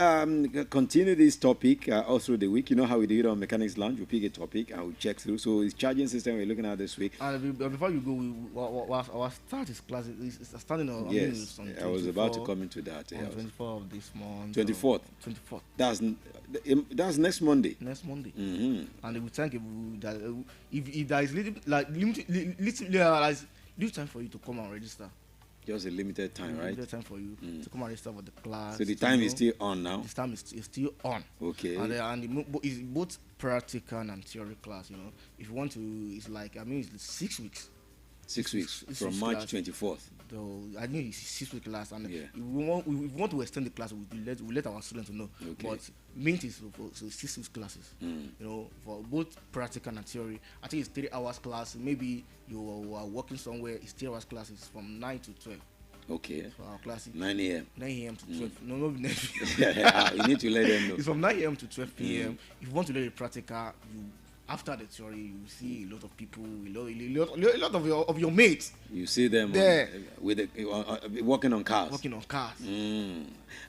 Speaker 7: continue this topic all through the week. You know how we do it on Mechanics Lounge. We pick a topic and we check through. So it's charging system we're looking at this week.
Speaker 12: And before you go, our start is class. It's starting on.
Speaker 7: Yes, I was about to come into that.
Speaker 12: On 24th of this month.
Speaker 7: 24th.
Speaker 12: 24th.
Speaker 7: That's next Monday.
Speaker 12: Next Monday.
Speaker 7: Mm-hmm.
Speaker 12: And we thank you that if there is little time for you to come and register.
Speaker 7: Just a limited time, right?
Speaker 12: Limited time for you to come and register for the class.
Speaker 7: So the time is still on now.
Speaker 12: This time is still on.
Speaker 7: Okay.
Speaker 12: And it's both practical and theory class. You know, if you want to, it's it's 6 weeks.
Speaker 7: 6 weeks from March 24th.
Speaker 12: So I think it's 6 week class, and if we want to extend the class, we let our students know.
Speaker 7: Okay.
Speaker 12: But main is for 6 week classes. You know, for both practical and theory. I think it's 3 hours class. Maybe you are working somewhere. It's 3 hours classes from 9 to 12.
Speaker 7: Okay.
Speaker 12: For our class.
Speaker 7: 9 a.m.
Speaker 12: 9 a.m. to 12. No, 9
Speaker 7: you need to let them know.
Speaker 12: It's from 9 a.m. to 12 p.m. If you want to learn the practical, after the theory, you see a lot of people, a lot of your mates.
Speaker 7: You see them
Speaker 12: there
Speaker 7: working on cars.
Speaker 12: Working on cars.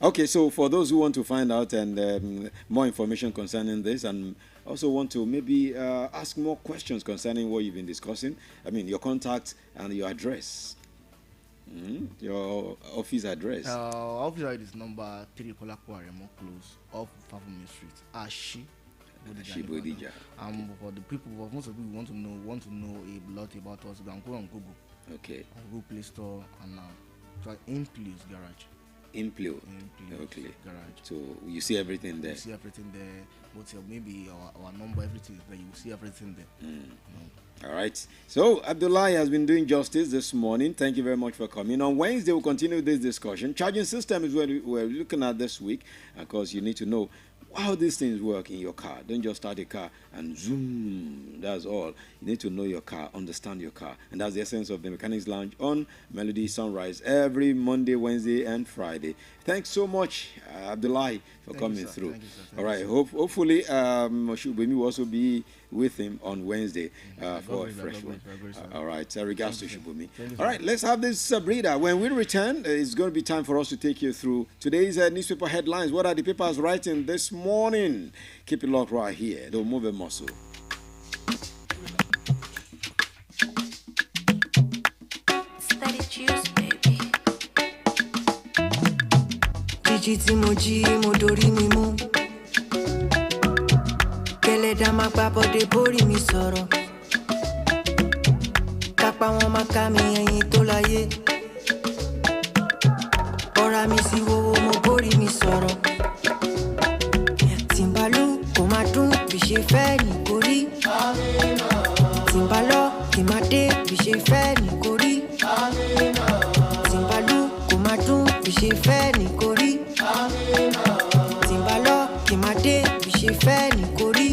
Speaker 7: Okay, so for those who want to find out and more information concerning this, and also want to maybe ask more questions concerning what you've been discussing, I mean your contact and your address. Your office address.
Speaker 12: Our office address is number 3 Kolakwa Remo Close off Favumi Street, Ashi.
Speaker 7: Bodija.
Speaker 12: For the people, most of you want to know a lot about us, you can go on Google.
Speaker 7: Okay.
Speaker 12: On Google Play Store and try Implius Garage.
Speaker 7: Implio. Okay.
Speaker 12: Garage.
Speaker 7: So you see everything there.
Speaker 12: You see everything there. But maybe our number, everything is there. You will see everything there.
Speaker 7: All right. So Abdullahi has been doing justice this morning. Thank you very much for coming. On Wednesday, we'll continue this discussion. Charging system is what we're looking at this week. Of course, you need to know how these things work in your car. Don't just start a car and zoom. That's all. You need to know your car, understand your car. And that's the essence of the Mechanics Lounge on Melody Sunrise every Monday, Wednesday, and Friday. Thanks so much, Abdullahi, for coming through.
Speaker 12: Thank you, sir.
Speaker 7: All right. Hopefully, Shubemi will also be with him on Wednesday for a fresh one. All right. Regards to Shubemi. All right. Let's have this breather. When we return, it's going to be time for us to take you through today's newspaper headlines. What are the papers writing this morning? Keep it locked right here. Don't move a muscle.
Speaker 14: Jíjí tí mo jí mo dorí mi mú kẹlẹ́dá máa gbá bọ́dé bórí mi sọ̀rọ̀ kápá wọn máa ká mi ẹyin tó láyé ọ̀rá mi sì wọ́wọ́ mo bórí mi sọ̀rọ̀ tìǹbàlù kò máa dún bí ṣe fẹ́ ní kò rí tìǹbàlọ́ kì máa dé bí ṣe fẹ́ ní kò rí tìǹbàlù kò máa dún bí ṣe fẹ́ ní kò rí. Tìǹbàlọ́ kì máa dé bí ṣe fẹ́ ní kò rí.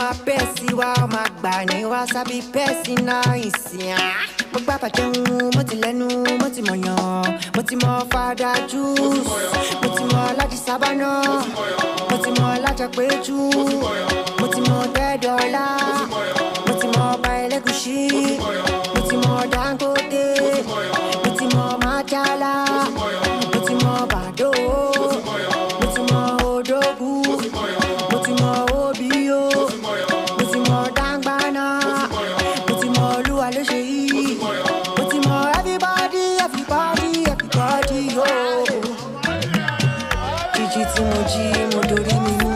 Speaker 14: máa bẹ́ẹ̀ sí wa ó máa gbà ní wá sábì bẹ́ẹ̀ sí náà ìsìn á. Mo gbà bàjẹ́hun mo ti lẹ́nu mo ti mọ̀yàn mo ti mọ fada juice mo ti mọ láti sábànà mo ti mọ lájà péjú mo ti mọ tẹ́dọ̀ọ́lá mo ti mọ ọba ẹlẹ́gùṣí mo ti mọ Dangote mo ti mọ májàlá mo ti mọ bàdó mo ti mọ odógù mo ti mọ obio mo ti mọ dangbana mo ti mọ olúwa ló ṣe yìí mo ti mọ everybody yo. Jíjí tí mo jí mo dorí mi mú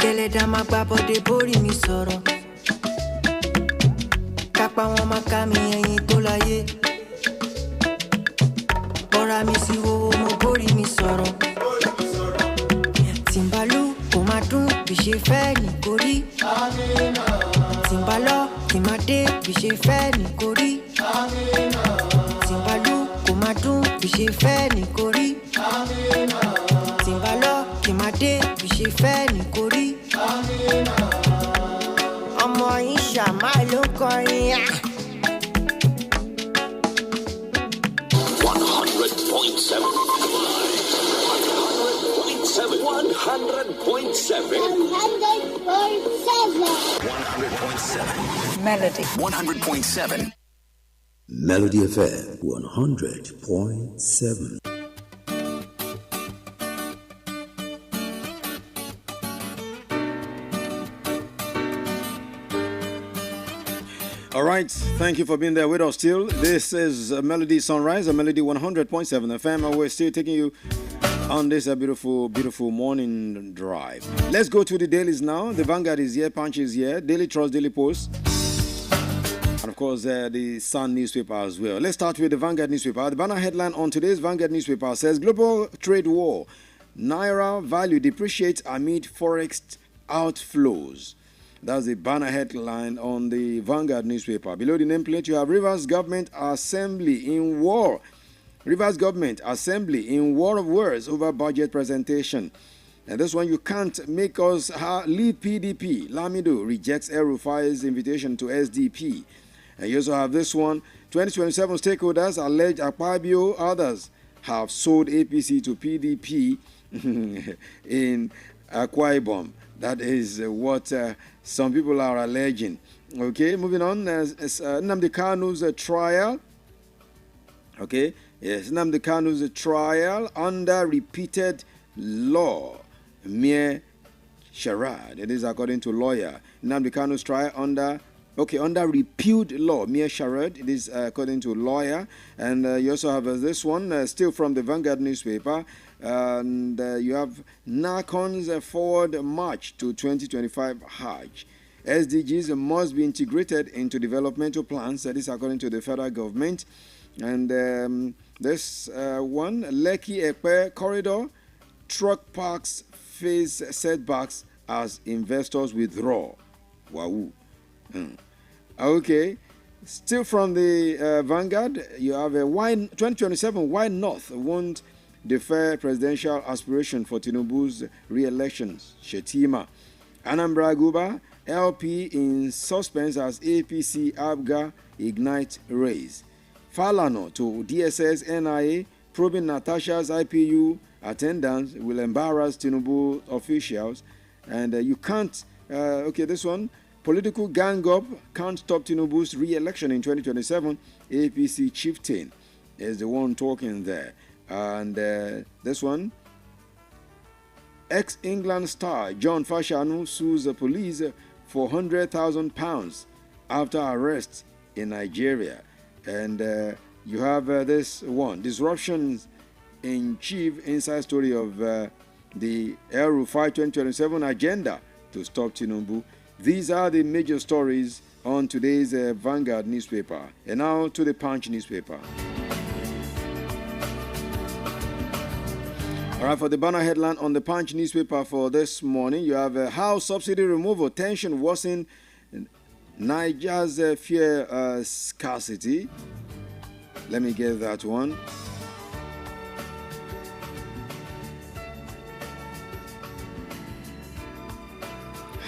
Speaker 14: gẹ́lẹ́dá máa gbá bọ́dé bórí mi sọ̀rọ̀ kápá wọn máa ká mi ẹyin tó láyé bọ́ra mi sí wo mo bórí mi sọ̀rọ̀ tìǹbálú kò máa dún bí ṣe fẹ́ nìkórí tìǹbálọ́ kì máa dé bí ṣe fẹ́ nìkórí tìǹbálú kò máa dún bí ṣe fẹ́ nìkórí tìǹbálọ́ kì máa dé bí ṣe fẹ́ nìkórí ọmọ yìí ṣàmá ló kọrin yá.
Speaker 1: 100.7.
Speaker 2: Melody.
Speaker 1: 100.7.
Speaker 15: Melody FM 100.7.
Speaker 7: All right, thank you for being there with us still. This is Melody Sunrise, a Melody 100.7 FM, and we're still taking you on this beautiful, beautiful morning drive. Let's go to the dailies now. The Vanguard is here, Punch is here, Daily Trust, Daily Post, and of course the Sun newspaper as well. Let's start with the Vanguard newspaper. The banner headline on today's Vanguard newspaper says, Global Trade War, Naira value depreciates amid forex outflows. That's the banner headline on the Vanguard newspaper. Below the nameplate, you have Rivers Government Assembly in war. Rivers Government Assembly in war of words over budget presentation. And this one, you can't make us leave PDP. Lamido rejects El Rufai's invitation to SDP. And you also have this one, 2027 stakeholders allege Akpabio, others have sold APC to PDP in Akwa Ibom. That is what some people are alleging. Okay, moving on. Nnamdi Kanu's trial. Okay, yes, Nnamdi Kanu's trial under repeated law, mere charade. It is according to lawyer. Nnamdi Kanu's trial under repealed law, mere charade. It is according to lawyer. And you also have this one, still from the Vanguard newspaper. And you have NACON's forward march to 2025 Hajj. SDGs must be integrated into developmental plans. That is according to the federal government. And this one, Lekki Epe corridor, truck parks face setbacks as investors withdraw. Wow. Okay. Still from the Vanguard, you have a 2027 Why North won't defer presidential aspiration for Tinubu's re-election. Shetima. Anambra Guba, LP in suspense as APC ABGA ignite race. Falano to DSS NIA probing Natasha's IPU attendance will embarrass Tinubu officials. And you can't, this one, political gang up can't stop Tinubu's re-election in 2027. APC chieftain is the one talking there. And this one, ex-England star John Fashanu sues the police for £100,000 after arrest in Nigeria. And you have this one, disruptions in chief inside story of the El Rufai 2027 agenda to stop Tinubu. These are the major stories on today's Vanguard newspaper. And now to the Punch newspaper. All right, for the banner headline on the Punch newspaper for this morning, you have House subsidy removal, tension worsen Niger's fear scarcity. Let me get that one.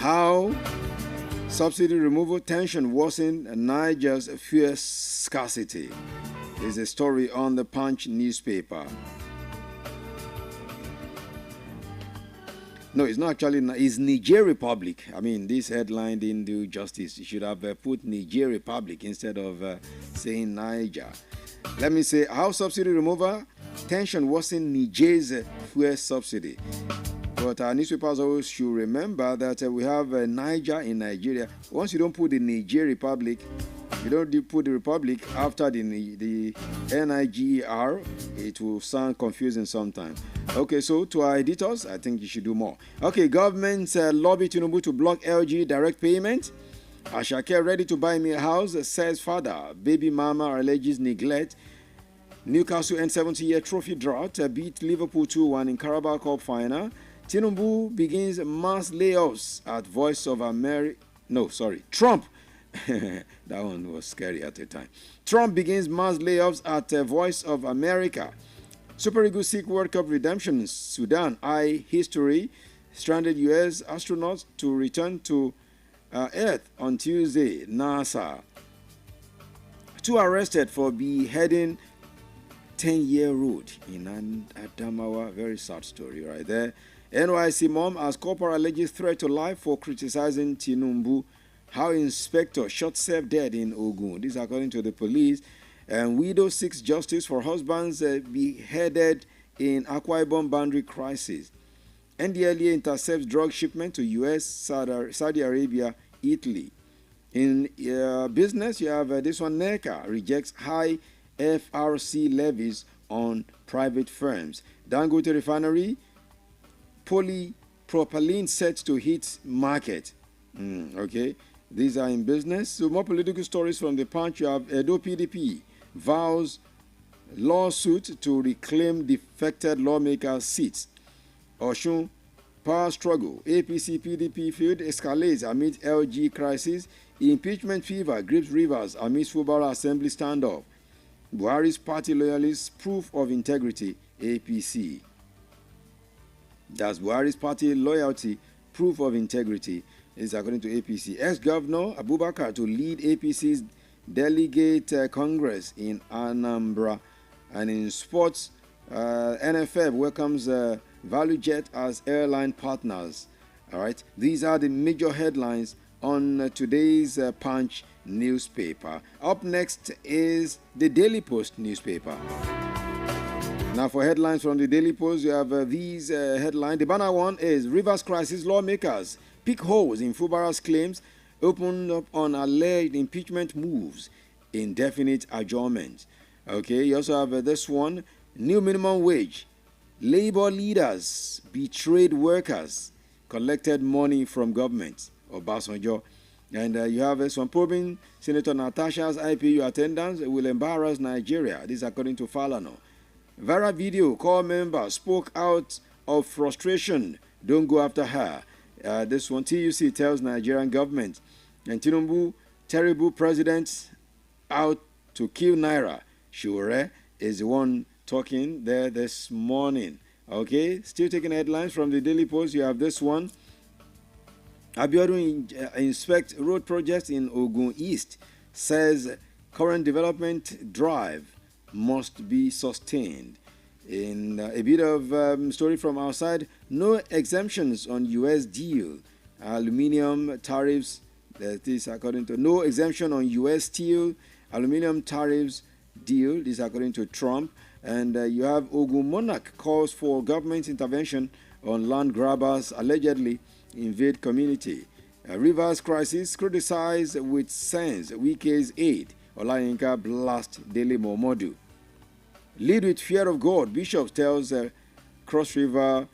Speaker 7: How subsidy removal tension worsened Niger's fuel scarcity is a story on the Punch newspaper. No, it's not actually. It's Niger Republic. I mean, this headline didn't do justice. You should have put Niger Republic instead of saying Niger. Let me say, how subsidy removal tension worsened Niger's fuel subsidy. But our newspapers always should remember that we have Niger in Nigeria. Once you don't put the Niger Republic, you don't put the Republic after the NIGER, it will sound confusing sometimes. Okay, so to our editors, I think you should do more. Okay, government lobby Tinubu to block LG direct payment. Ashake ready to buy me a house, says father. Baby mama alleges neglect. Newcastle ends 70-year trophy drought, beat Liverpool 2-1 in Carabao Cup final. Tinubu begins mass layoffs at Voice of America. No, sorry, Trump. That one was scary at the time. Trump begins mass layoffs at Voice of America. Super Eagles seek World Cup redemption. Sudan eye history. Stranded U.S. astronauts to return to Earth on Tuesday. NASA. 2 arrested for beheading 10-year-old in Adamawa. Very sad story right there. NYC mom as corporal alleges threat to life for criticizing Tinubu. How inspector shot self dead in Ogun. This according to the police. And widow seeks justice for husbands beheaded in Akwa Ibom boundary crisis. NDLEA intercepts drug shipment to U.S., Saudi Arabia, Italy. In business, you have this one. NECA rejects high FRC levies on private firms. Dangote refinery, polypropylene set to hit market. Okay, these are in business. So more political stories from the Punch. You have Edo PDP vows lawsuit to reclaim defected lawmakers' seats. Oshun power struggle. APC PDP field escalates amid LG crisis. Impeachment fever grips rivers amid Fubara Assembly standoff. Buhari's party loyalists proof of integrity. APC. That's Buhari's party loyalty proof of integrity. Is according to APC. Ex-Governor Abubakar to lead APC's delegate Congress in Anambra. And in sports, NFF welcomes ValueJet as airline partners. All right, these are the major headlines on today's Punch newspaper. Up next is the Daily Post newspaper. Now for headlines from the Daily Post, you have these headlines. The banner one is Rivers crisis lawmakers pick holes in Fubara's claims, opened up on alleged impeachment moves, indefinite adjournment. Okay, you also have this one, new minimum wage. Labor leaders betrayed workers, collected money from government. Obasanjo. And you have this one, probing Senator Natasha's IPU attendance will embarrass Nigeria. This is according to Falano. Viral video, call member spoke out of frustration. Don't go after her. This one, TUC tells Nigerian government. And Tinubu, terrible president, out to kill Naira. Shure is the one talking there this morning. Okay, still taking headlines from the Daily Post. You have this one. Abiodun inspect road projects in Ogun East. Says current development drive must be sustained. In a bit of story from outside, no exemptions on U.S. deal. Aluminium tariffs, that is according to, no exemption on U.S. steel, aluminium tariffs deal, this is according to Trump. And you have Ogun Monarch calls for government intervention on land grabbers allegedly invade community. Rivers crisis criticized with sense, Wike's aid. Olayinka blast Daily Momodu. Lead with fear of God, Bishop tells Cross River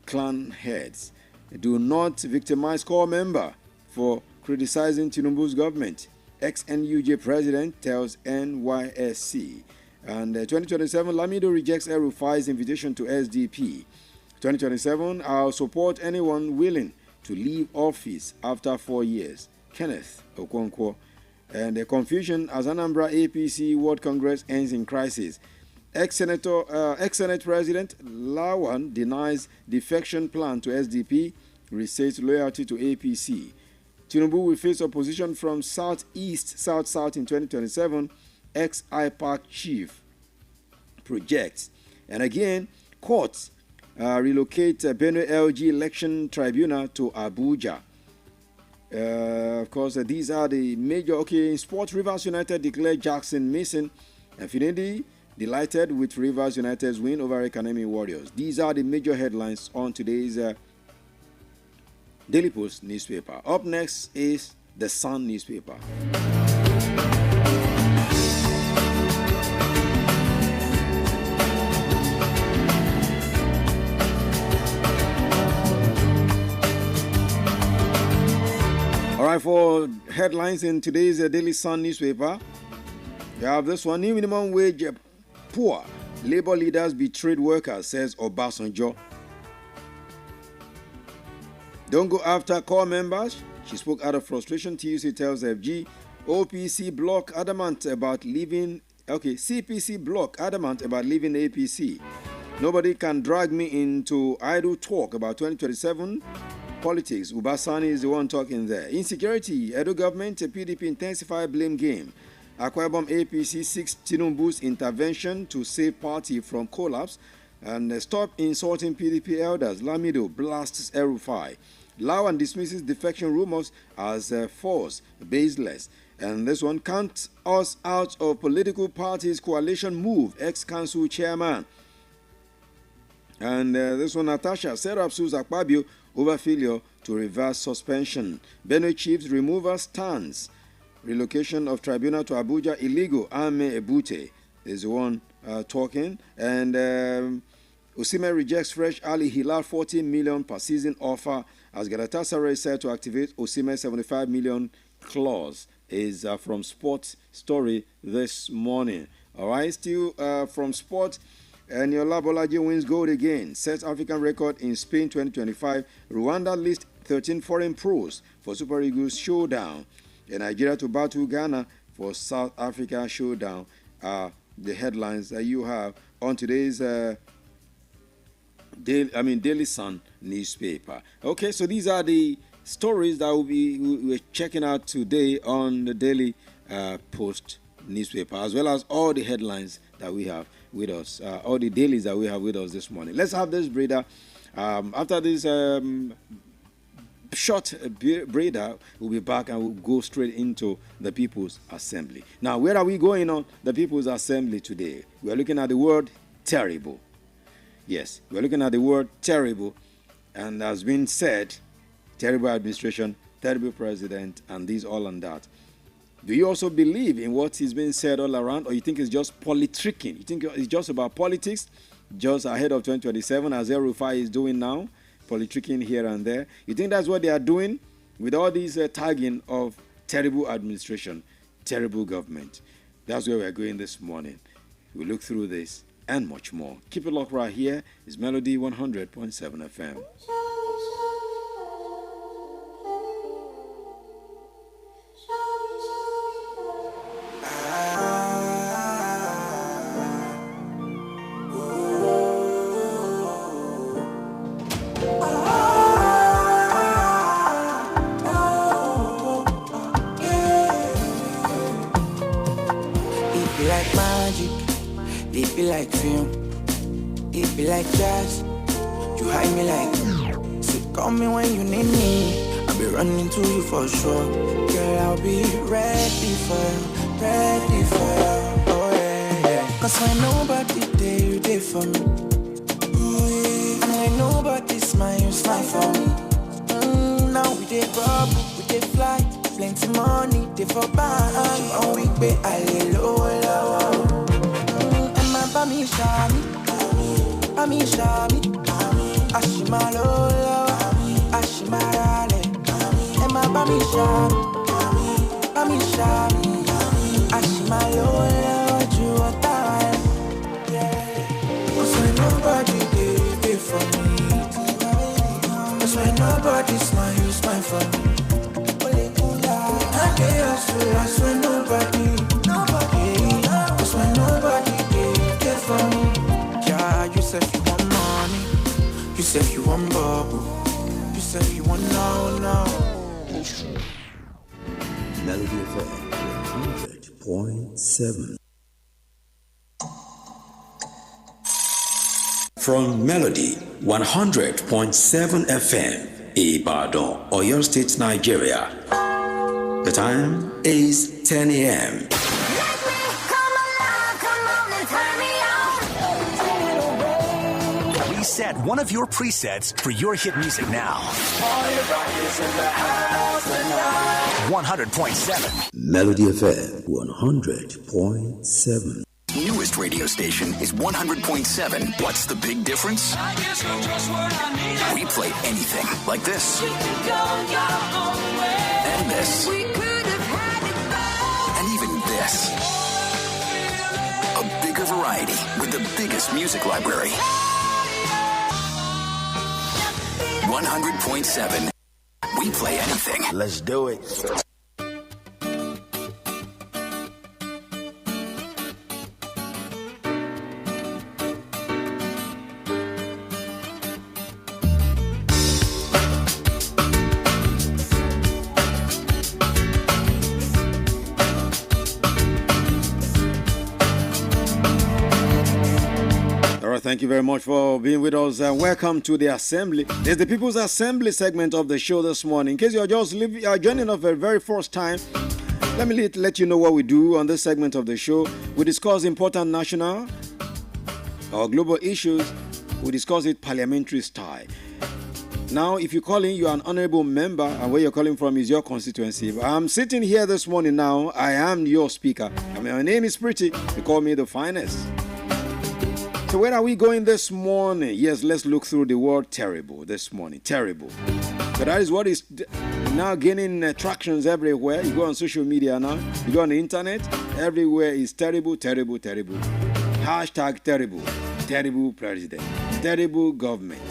Speaker 7: clan heads. Do not victimize core member for criticizing Tinubu's government. Ex-NUJ president tells NYSC. And 2027, Lamido rejects El-Rufai's invitation to SDP. 2027, I'll support anyone willing to leave office after 4 years. Kenneth Okonkwo. And the confusion as Anambra APC World Congress ends in crisis. Ex-Senate President Lawan denies defection plan to SDP. restates loyalty to APC. Tinubu will face opposition from Southeast, South in 2027, ex-IPAC chief projects. And again, courts relocate Benue LG election tribunal to Abuja. Of course, these are the major. Okay, in sports, Rivers United declared Jackson missing. And Finidi delighted with Rivers United's win over Academy Warriors. These are the major headlines on today's Daily Post newspaper. Up next is the Sun newspaper. All right, for headlines in today's Daily Sun newspaper, you have this one: new minimum wage poor. Labor leaders betrayed workers, says Obasanjo. Don't go after core members. She spoke out of frustration. TUC tells FG. OPC bloc adamant about leaving. Okay, CPC bloc adamant about leaving APC. Nobody can drag me into idle talk about 2027 politics. Ubasani is the one talking there. Insecurity. Edo government, PDP intensify blame game. Akwabom APC seeks Tinubu's intervention to save party from collapse and stop insulting PDP elders. Lamido blasts El-Rufai. Lawan dismisses defection rumors as false, baseless. And this one: count us out of political parties coalition move, ex-council chairman. And this one: Natasha Serap sues Akpabio over failure to reverse suspension. Benue Chiefs remover stands. Relocation of tribunal to Abuja illegal. Ame Ebute is the one talking. And Osimhen rejects fresh Ali Hilal 14 million per season offer as Galatasaray said to activate Osimhen 75 million clause. Is from Sports Story this morning. All right, still from Sport. Eniola Bolaji wins gold again. Sets African record in Spain 2025. Rwanda lists 13 foreign pros for Super Eagles showdown. And Nigeria to battle Ghana for South Africa showdown are the headlines that you have on today's Daily Sun newspaper. Okay, so these are the stories that we're checking out today on the Daily Post newspaper, as well as all the headlines that we have with us, all the dailies that we have with us this morning. Let's have this breather. After this short breather, we'll be back and we'll go straight into the People's Assembly. Now, where are we going on the People's Assembly today? We're looking at the word terrible. Yes, we're looking at the word terrible, and as been said, terrible administration, terrible president, and this, all and that. Do you also believe in what is being said all around, or you think it's just politicking? You think it's just about politics, just ahead of 2027, as El-Rufai is doing now, politicking here and there? You think that's what they are doing with all these tagging of terrible administration, terrible government? That's where we're going this morning. We'll look through this and much more. Keep it locked right here. It's Melody 100.7 FM.
Speaker 16: It be like film, it be like jazz. You hide me like, so call me when you need me. I'll be running to you for sure. Girl, I'll be ready for you, ready for you. Oh yeah, yeah. Cause when nobody there, you there for me. And when nobody smile, you smile for me. Now we dey bubble, we dey fly. Plenty money, they for buy. One week, pay a little low. Bami shami, Ashimalo, Ashimarale, Emma Bami shami, Ashimalo, Juatale. Cause when nobody did for me, cause when nobody smile, you smile for me. I can't when nobody, cause when nobody for me. Yeah, you said you want money, you said you want bubble, you say you wanna know.
Speaker 15: Melody FM 100.7. From Melody 100.7 FM, Ibadan, Oyo State, Nigeria. The time is 10 a.m.
Speaker 1: Reset one of your presets for your hit music now. 100.7.
Speaker 15: Melody FM 100.7.
Speaker 1: Newest radio station is 100.7. What's the big difference? We play anything like this. And this. And even this. A bigger variety with the biggest music library. 100.7. We play anything.
Speaker 15: Let's do it.
Speaker 7: Thank you very much for being with us. Welcome to the Assembly. There's the People's Assembly segment of the show this morning. In case you're just joining us for the very first time, let me let you know what we do on this segment of the show. We discuss important national or global issues. We discuss it parliamentary style. Now, if you call in, you're an honorable member, and where you're calling from is your constituency. I'm sitting here this morning now. I am your speaker. My name is Pretty. They call me the finest. So where are we going this morning? Yes, let's look through the word terrible this morning. Terrible. But that is what is now gaining attractions everywhere. You go on social media now. You go on the internet. Everywhere is terrible, terrible, terrible. Hashtag terrible. Terrible president. Terrible government.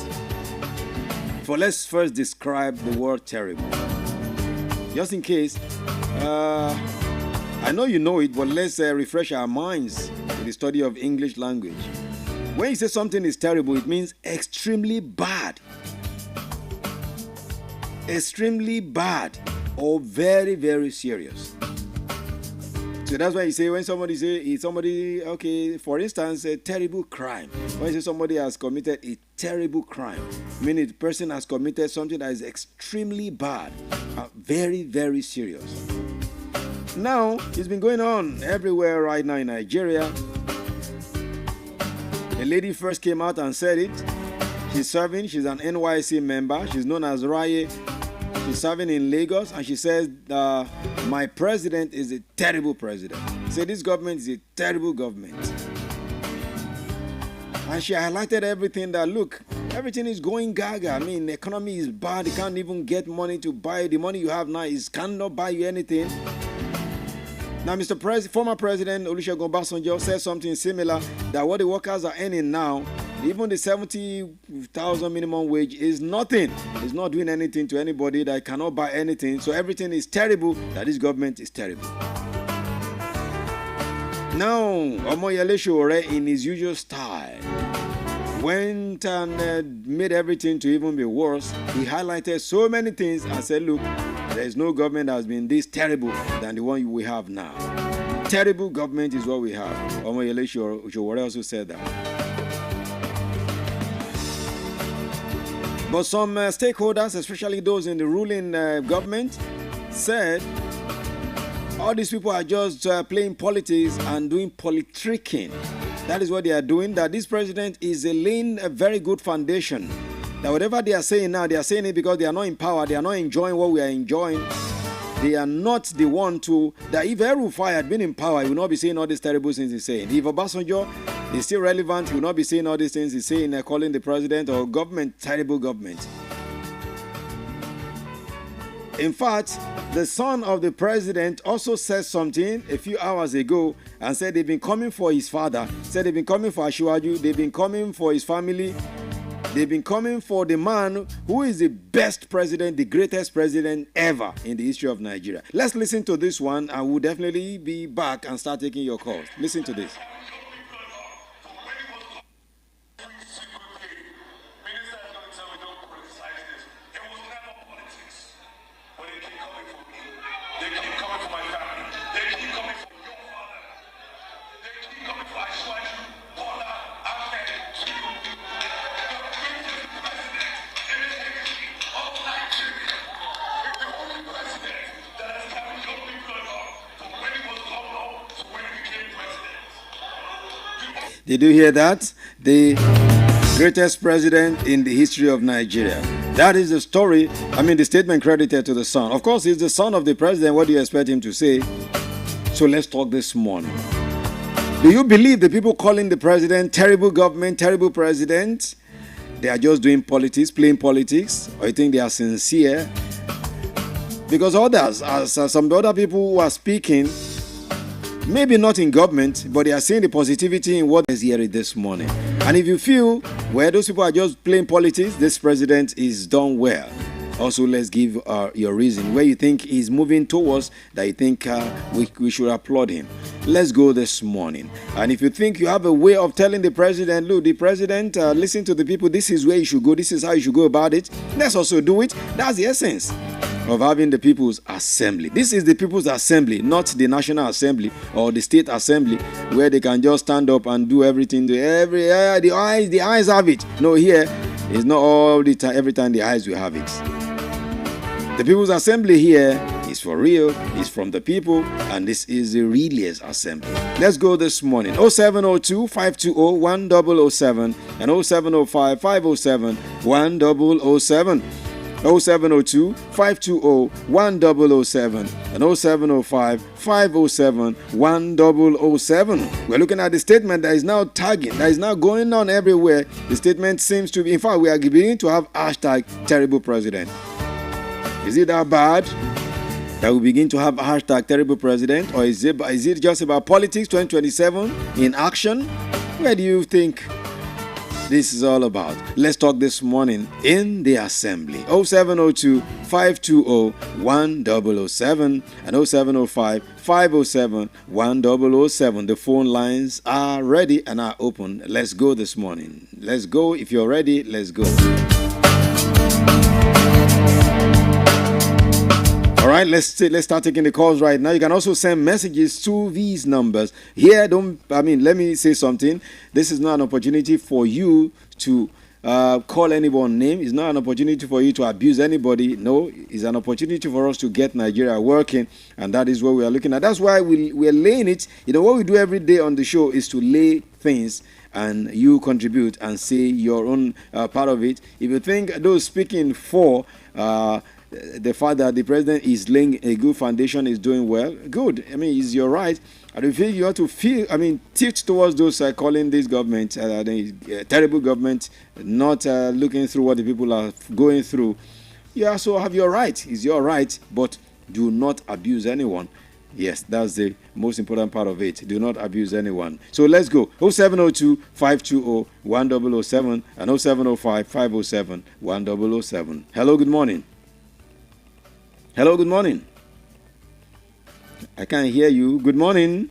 Speaker 7: So let's first describe the word terrible. Just in case, I know you know it, but let's refresh our minds with the study of English language. When you say something is terrible, it means extremely bad. Extremely bad or very, very serious. So that's why you say when somebody okay, for instance, a terrible crime. When you say somebody has committed a terrible crime, meaning the person has committed something that is extremely bad, very, very serious. Now, it's been going on everywhere right now in Nigeria. A lady first came out and said it. She's an NYC member. She's known as Raye. She's serving in Lagos, and she says, my president is a terrible president. Say this government is a terrible government. And she highlighted everything that, look, everything is going gaga. I mean, the economy is bad. You can't even get money to buy. The money you have now cannot buy you anything. Now, former President Olusegun Obasanjo said something similar, that what the workers are earning now, even the 70,000 minimum wage is nothing. It's not doing anything to anybody that cannot buy anything. So everything is terrible, that this government is terrible. Now, Omoyele Sowore, in his usual style, went and made everything to even be worse. He highlighted so many things and said, look, there is no government that has been this terrible than the one we have now. Terrible government is what we have. Omoyele Sowore also said that. But some stakeholders, especially those in the ruling government, said all these people are just playing politics and doing politricking. That is what they are doing. That this president is laying a very good foundation. That whatever they are saying now, they are saying it because they are not in power. They are not enjoying what we are enjoying. They are not the one to... That if El-Rufai had been in power, he would not be saying all these terrible things he's saying. If Obasanjo is still relevant, he would not be saying all these things he's saying, calling the president or government terrible government. In fact, the son of the president also said something a few hours ago and said they've been coming for his father, said they've been coming for Asiwaju, they've been coming for his family, they've been coming for the man who is the best president, the greatest president ever in the history of Nigeria. Let's listen to this one and we'll definitely be back and start taking your calls. Listen to this. Did you hear that? The greatest president in the history of Nigeria. That is the story. The statement credited to the son. Of course, he's the son of the president. What do you expect him to say? So let's talk this morning. Do you believe the people calling the president terrible government, terrible president, they are just doing politics, playing politics? Or you think they are sincere? Because others, as some other people who are speaking, maybe not in government, but they are seeing the positivity in what is here this morning. And if you feel, well, those people are just playing politics, this president is done well. Also, let's give your reason where you think he's moving towards, that you think we should applaud him. Let's go this morning. And if you think you have a way of telling the president, look, the president, listen to the people, this is where you should go, this is how you should go about it, let's also do it. That's the essence of having the People's Assembly. This is the People's Assembly, not the National Assembly or the State Assembly, where they can just stand up and do everything. The eyes have it. No, here it's not all the time. Every time the eyes will have it. The People's Assembly here is for real. It's from the people, and this is the realest assembly. Let's go this morning. 0702 520 1007 and 0705 507 1007. 0702 520 1007 and 0705 507 1007. We're looking at the statement that is now tagging, that is now going on everywhere. The statement seems to be, in fact, we are beginning to have hashtag terrible president. Is it that bad that we begin to have hashtag terrible president, or is it just about politics 2027 in action? Where do you think this is all about? Let's talk this morning in the assembly. 0702 520 1007 and 0705 507 1007. The phone lines are ready and are open. Let's go this morning. Let's go. If you're ready, let's go. All right, let's start taking the calls right now. You can also send messages to these numbers. Here, let me say something. This is not an opportunity for you to call anyone's name. It's not an opportunity for you to abuse anybody. No, it's an opportunity for us to get Nigeria working, and that is what we are looking at. That's why we're laying it. What we do every day on the show is to lay things, and you contribute and say your own part of it. If you think those speaking for the fact that the president is laying a good foundation, is doing well, good. It's your right. And if you want to tilt towards those calling this government terrible government, not looking through what the people are going through, you also have your right. It's your right, but do not abuse anyone. Yes, that's the most important part of it. Do not abuse anyone. So let's go. 0702 520 1007 and 0705 507 1007. Hello, good morning. Hello, good morning. I can't hear you. Good morning.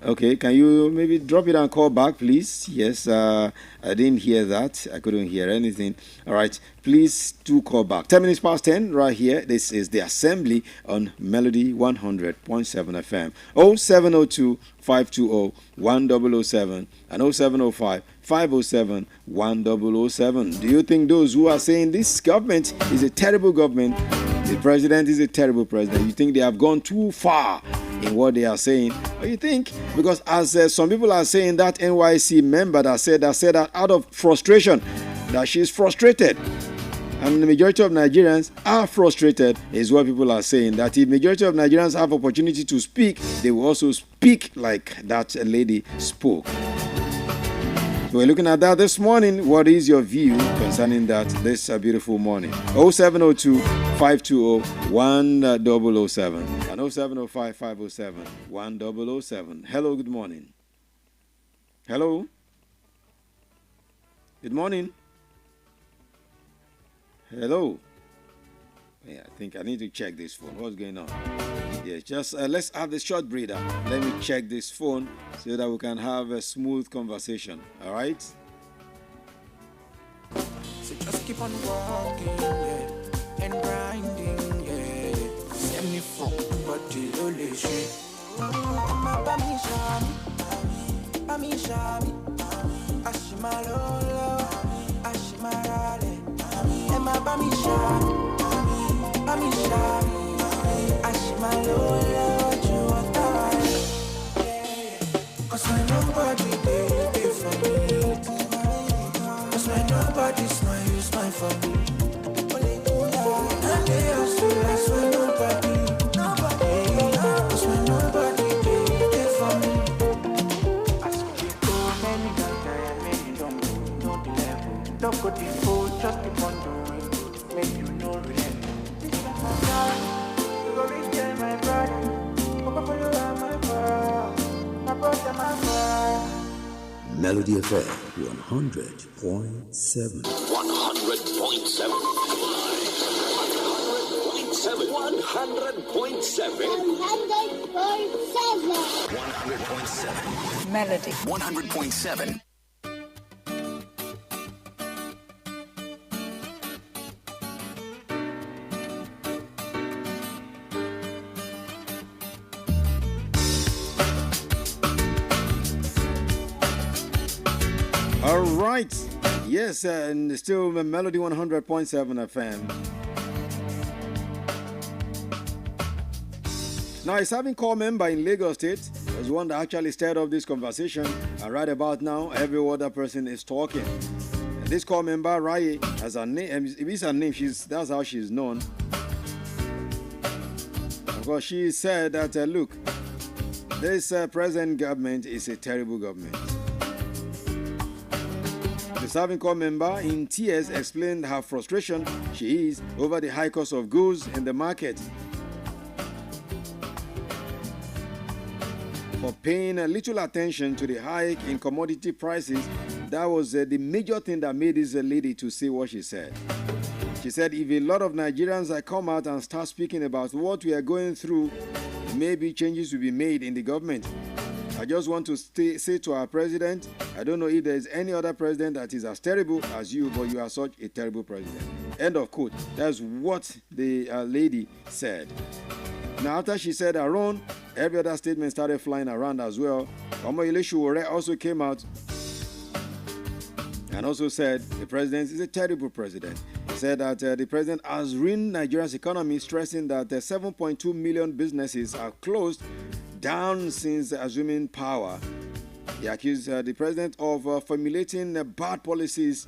Speaker 7: Okay, can you maybe drop it and call back, please? Yes, I didn't hear that. I couldn't hear anything. All right, please do call back. 10 minutes past 10 right here. This is the Assembly on Melody 100.7 FM. 0702 520 1007 and 0705 507 1007. Do you think those who are saying this government is a terrible government, the president is a terrible president, you think they have gone too far in what they are saying? Or you think, because as some people are saying, that NYC member that said that out of frustration, that she's frustrated, and the majority of Nigerians are frustrated, is what people are saying. That if majority of Nigerians have opportunity to speak, they will also speak like that lady spoke. So we're looking at that this morning. What is your view concerning that this beautiful morning? 0702 520 1007 and 0705 507 1007. Hello, good morning. Hello. Good morning. Hello. Yeah, I think I need to check this phone. What's going on? Yeah, just let's have the short breather. Let me check this phone so that we can have a smooth conversation. All right?
Speaker 16: So just keep on walking, yeah, and grinding, yeah. Send me from body, only shit. Cause I nobody
Speaker 15: Melody FM 100.7.
Speaker 1: 100.7. 100.7.
Speaker 2: Melody.
Speaker 1: 100.7.
Speaker 7: All right. Yes, and still Melody 100.7 FM. Now, it's having core member in Lagos State was one that actually stirred up this conversation. And right about now, every other person is talking. And this core member, Rai, has a name. If it's her name, that's how she's known. Of course, she said that, look, this present government is a terrible government. The serving core member in tears explained how frustration she is over the high cost of goods in the market. For paying a little attention to the hike in commodity prices, that was the major thing that made this lady to say what she said. She said, if a lot of Nigerians come out and start speaking about what we are going through, maybe changes will be made in the government. I just want to say to our president, I don't know if there is any other president that is as terrible as you, but you are such a terrible president. End of quote. That's what the lady said. Now, after she said her own, every other statement started flying around as well. Omoyele Sowore also came out and also said the president is a terrible president. He said that the president has ruined Nigeria's economy, stressing that 7.2 million businesses are closed down since assuming power. He accused the president of formulating bad policies,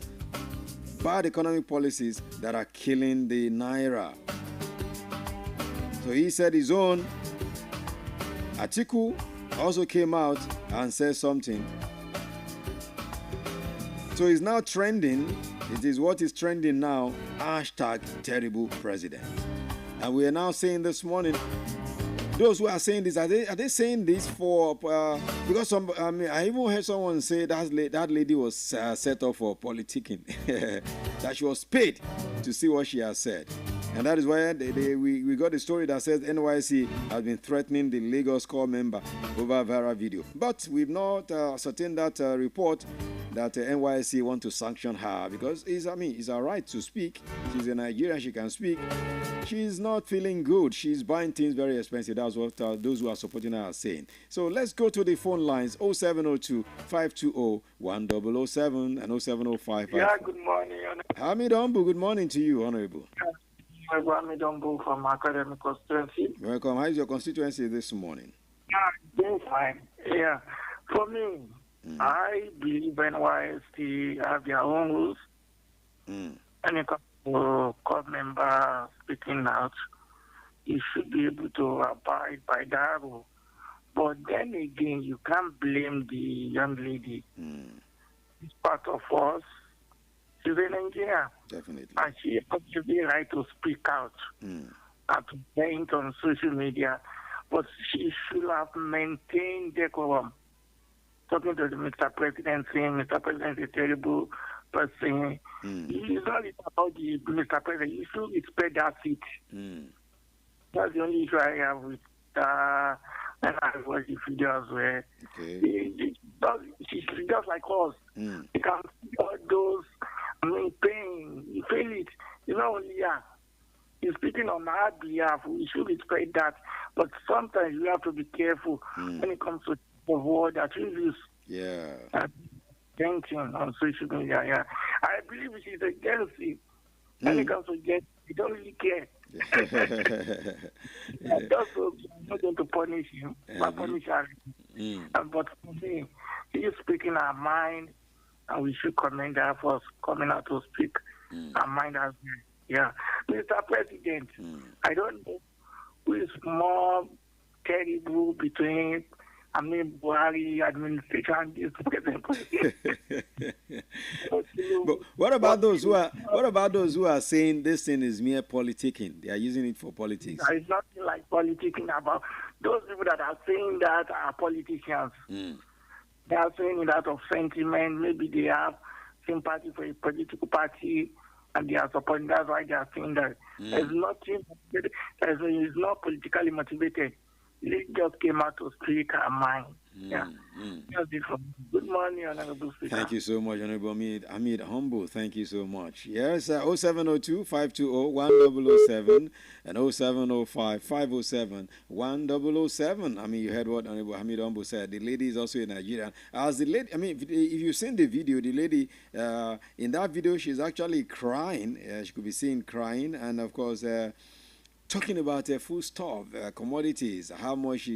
Speaker 7: bad economic policies that are killing the naira. So he said his own. Atiku also came out and said something. So it's now trending. It is what is trending now. Hashtag terrible president. And we are now saying this morning, those who are saying this, are they saying this for because I even heard someone say that lady was set up for politicking, that she was paid to see what she has said. And that is why we got a story that says NYC has been threatening the Lagos core member over a viral video. But we've not ascertained that report that NYC want to sanction her because it's her right to speak. She's a Nigerian, she can speak. She's not feeling good. She's buying things very expensive. That's what those who are supporting her are saying. So let's go to the phone lines 0702 520 1007 and 0705.
Speaker 17: Yeah, good morning.
Speaker 7: Hamid Ombu, good morning to you, Honorable.
Speaker 17: Hamid Ombu from Academic Constituency.
Speaker 7: Welcome. How is your constituency this morning?
Speaker 17: Doing fine. Yeah. For me, I believe NYST have their own rules. And it comes to court member speaking out, you should be able to abide by that rule. But then again, you can't blame the young lady. It's part of us. She's an engineer.
Speaker 7: Definitely.
Speaker 17: And she has the right to speak out and to paint on social media. But she should have maintained decorum. Talking to the Mr. President, saying Mr. President is a terrible person. It's not about the Mr. President. You should respect that seat. That's the only issue I have with and I watch the videos where she's just like us. You can see all those, pain. You feel it. You know, he's speaking on our behalf. We should respect that. But sometimes you have to be careful when it comes to the word that you use.
Speaker 7: Yeah.
Speaker 17: Painting on social media. Yeah. I believe she's against it. When it comes to get, you don't really care. Just not going to punish him, but punish her. But for me, she's speaking her mind, and we should commend her for coming out to speak her mind as well. Yeah. Mr. President, I don't know who is more terrible between Buhari administration and this present president.
Speaker 7: But what about those who are saying this thing is mere politicking? They are using it for politics.
Speaker 17: There is nothing like politicking about those people that are saying that are politicians. They are saying it out of sentiment. Maybe they have sympathy for a political party and they are supporting. That's why they are saying that. There's nothing, it's not politically motivated. They just came out to speak our mind. Yeah. That's different. Good morning, Honorable Speaker.
Speaker 7: Thank you so much, Honorable Hamid Humble. Thank you so much. Yes, 0702 520 1007 and 0705 507 1007. I mean, you heard what Honorable Hamid Humble said. The lady is also a Nigerian. As the lady, I mean, if you've seen the video, the lady in that video, she's actually crying. She could be seen crying, and of course, talking about food stuff, commodities, how much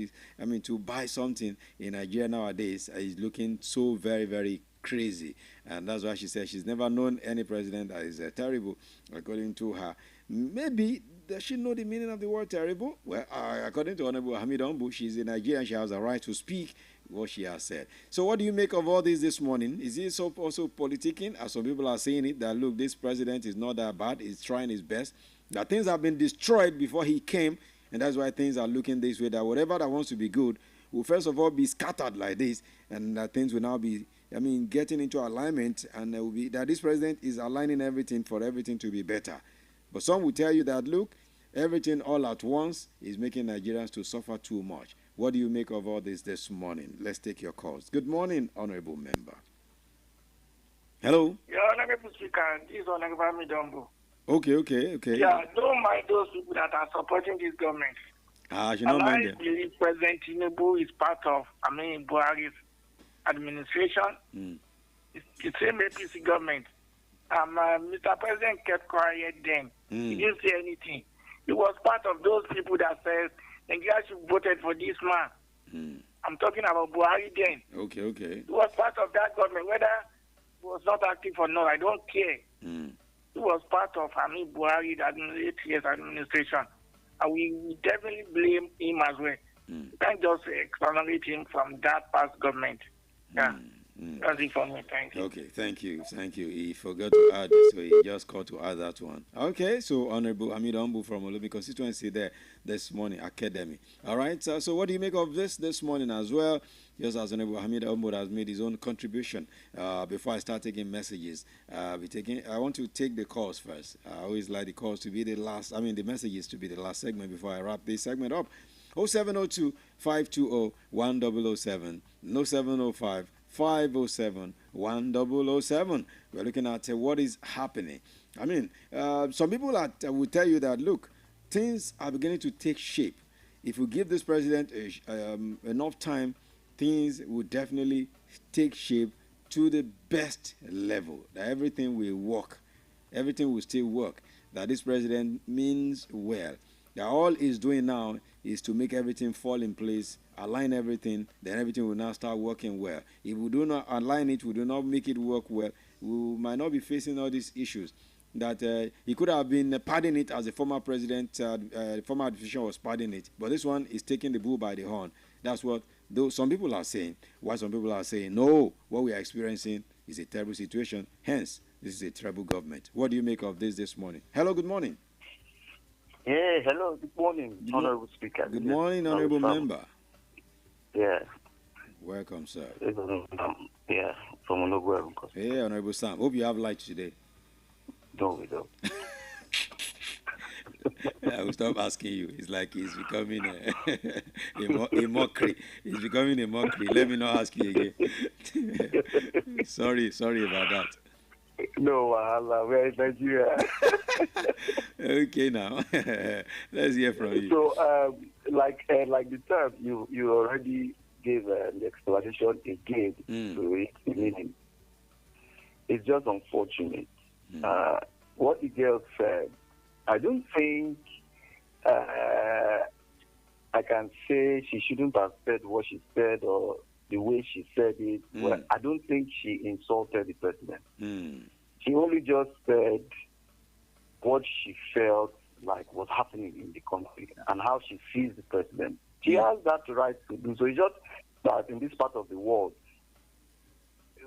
Speaker 7: to buy something in Nigeria nowadays is looking so very, very crazy. And that's why she said she's never known any president that is terrible, according to her. Maybe does she know the meaning of the word terrible? Well, according to Honorable Hamid Ombu, she's a Nigerian. She has a right to speak what she has said. So what do you make of all this morning? Is it also politicking, as some people are saying it, that look, this president is not that bad, he's trying his best, that things have been destroyed before he came, and that's why things are looking this way, that whatever that wants to be good will first of all be scattered like this, and that things will now be, getting into alignment, and will be that this president is aligning everything for everything to be better. But some will tell you that, look, everything all at once is making Nigerians to suffer too much. What do you make of all this morning? Let's take your calls. Good morning, Honorable Member. Hello?
Speaker 17: Yeah, Honorable Speaker, this is Honorable Midambo.
Speaker 7: Okay.
Speaker 17: Yeah, don't mind those people that are supporting this government.
Speaker 7: I should not mind them.
Speaker 17: I believe President Tinubu is part of, Buhari's administration. It's the same APC government. Mr. President kept quiet then. He didn't say anything. He was part of those people that said Nigeria should voted for this man. I'm talking about Buhari then.
Speaker 7: Okay.
Speaker 17: He was part of that government. Whether he was not active or not, I don't care. He was part of Buhari's 8 years administration. And we definitely blame him as well. You can't just exonerate him from that past government. Yeah. That's it for me. Thank you.
Speaker 7: Okay, thank you. He forgot to add, so he just called to add that one. Okay, so Honorable Hamid Ombu from Olubi constituency there this morning, Academy. All right, so what do you make of this morning as well? Just as Honorable Hamid Ombu has made his own contribution. Before I start taking messages, I want to take the calls first. I always like the calls to be the last, the messages to be the last segment before I wrap this segment up. 0702 520 1007 0705 507 1007. We're looking at what is happening. Some people will tell you that, look, things are beginning to take shape. If we give this president enough time, things will definitely take shape to the best level. That everything will work. Everything will still work. That this president means well. That all he's doing now is to make everything fall in place, align everything, then everything will now start working well. If we do not align it, we do not make it work well, we might not be facing all these issues. That he could have been pardoning it as a former president, former administration was pardoning it, but this one is taking the bull by the horn. That's what some people are saying. Why some people are saying, no, what we are experiencing is a terrible situation, hence, this is a terrible government. What do you make of this morning? Hello, good morning.
Speaker 18: Yeah, hello, good morning, Honorable Speaker.
Speaker 7: Good morning, Honorable Member.
Speaker 18: Yeah.
Speaker 7: Welcome, sir.
Speaker 18: Yeah, from Onoguero.
Speaker 7: Hey, Honorable Sam. Hope you have light today.
Speaker 18: No, we don't.
Speaker 7: I will stop asking you. It's like it's becoming a mockery. It's becoming a mockery. Let me not ask you again. Sorry about that.
Speaker 18: No, Allah, where is Nigeria?
Speaker 7: Okay, now let's hear from you.
Speaker 18: So, like the term you already gave the explanation again to it, the meaning. It's just unfortunate. What the girl said, I don't think I can say she shouldn't have said what she said or the way she said it. Well, I don't think she insulted the president. She only just said what she felt like was happening in the country and how she sees the president. She has that right to do so. It's just that in this part of the world,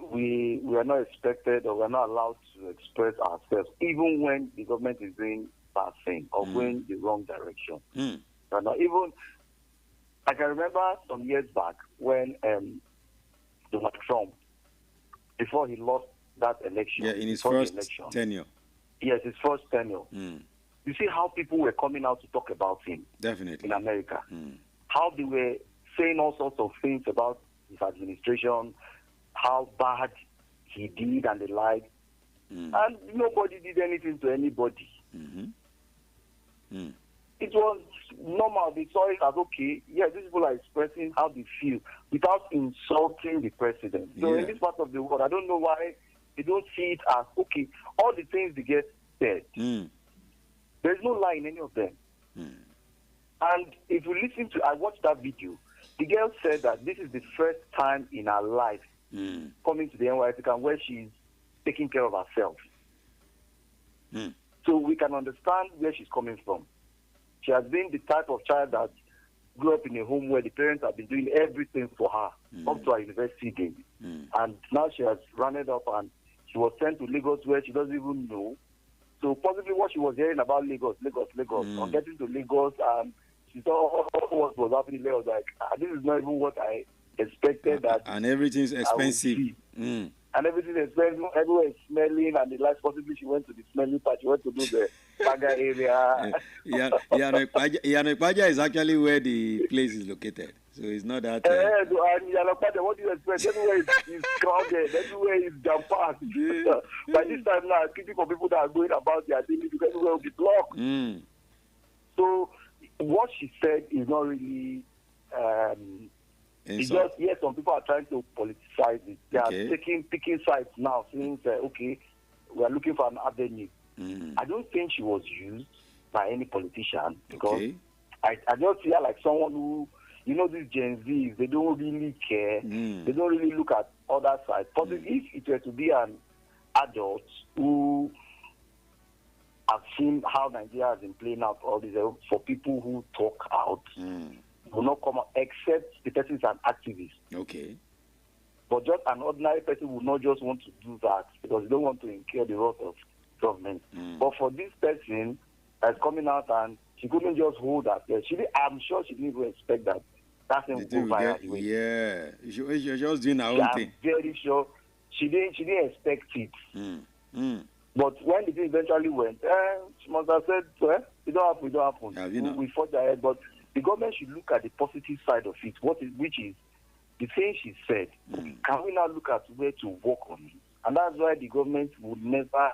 Speaker 18: we are not expected or we are not allowed to express ourselves, even when the government is doing bad thing or going the wrong direction. Even I can remember some years back when Donald Trump before he lost that election.
Speaker 7: Yeah, in his first tenure.
Speaker 18: Yes, his first tenure. You see how people were coming out to talk about him.
Speaker 7: Definitely.
Speaker 18: In America. How they were saying all sorts of things about his administration, how bad he did and the like. And nobody did anything to anybody. It was normal. They saw it as, okay, yes, these people are expressing how they feel without insulting the president. So in this part of the world, I don't know why they don't see it as, okay, all the things they get said. There's no lie in any of them. And if you listen to, I watched that video, the girl said that this is the first time in her life coming to the NYC camp where she's taking care of herself. So we can understand where she's coming from. She has been the type of child that grew up in a home where the parents have been doing everything for her up to her university days. And now she has run it up and she was sent to Lagos where she doesn't even know. So possibly what she was hearing about Lagos. On getting to Lagos, and she saw what was happening there. I was like, this is not even what I expected.
Speaker 7: And everything's expensive.
Speaker 18: And everything is expensive. Everywhere is smelling, and the last possibly she went to the smelling part. She went to do the Baga area.
Speaker 7: Yanekwaja is actually where the place is located. So it's not that.
Speaker 18: And Yanekwaja, what do you expect? Everywhere is crowded. Everywhere is jam-packed. By this time now, keeping for people that are going about their daily, because everywhere will be blocked. So what she said is not really. It's just, yes, some people are trying to politicize it. They are picking sides now, saying, okay, we are looking for an avenue. I don't think she was used by any politician because I just feel like someone who, these Gen Zs, they don't really care. They don't really look at other sides. But if it were to be an adult who have seen how Nigeria has been playing out all this, for people who talk out, will not come out except the person is an activist. But just an ordinary person would not just want to do that because they don't want to incur the wrath of government. But for this person that's coming out and she couldn't just hold that. I'm sure she didn't even expect that. That's thing would go viral.
Speaker 7: Yeah, you're just doing her own thing.
Speaker 18: I'm very sure she didn't expect it. But when the thing eventually went, she must have said, it don't happen. We fought ahead, but the government should look at the positive side of it, which is the thing she said. Can we now look at where to work on it? And that's why the government would never,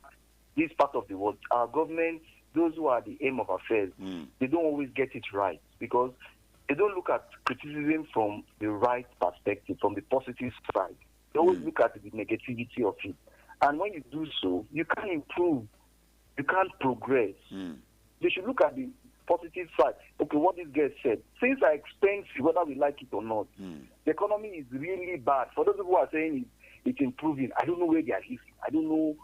Speaker 18: this part of the world, our government, those who are the aim of affairs, they don't always get it right because they don't look at criticism from the right perspective, from the positive side. They always look at the negativity of it. And when you do so, you can't improve. You can't progress. They should look at the positive side. Okay, what this guy said. Things are expensive, whether we like it or not. The economy is really bad. For those who are saying it's improving, I don't know where they are living. I don't know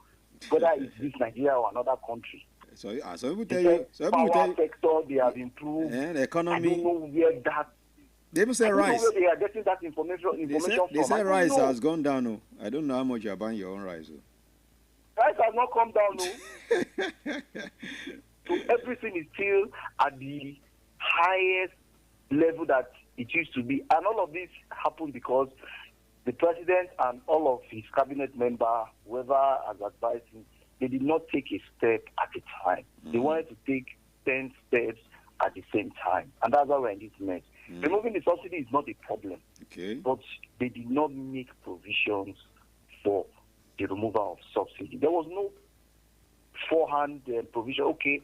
Speaker 18: whether it's this Nigeria or another country.
Speaker 7: So people tell you.
Speaker 18: Power sector, they have improved.
Speaker 7: The economy.
Speaker 18: I don't know where that.
Speaker 7: They even say rice.
Speaker 18: I don't know where they are getting that information
Speaker 7: they say rice has gone down. No. I don't know how much you are buying your own rice.
Speaker 18: Rice has not come down. No. So everything is still at the highest level that it used to be. And all of this happened because the president and all of his cabinet members, whoever has advised him, they did not take a step at a time. They wanted to take 10 steps at the same time. And that's why we're in this mess. Removing the subsidy is not a problem. But they did not make provisions for the removal of subsidy. There was no forehand provision. Okay,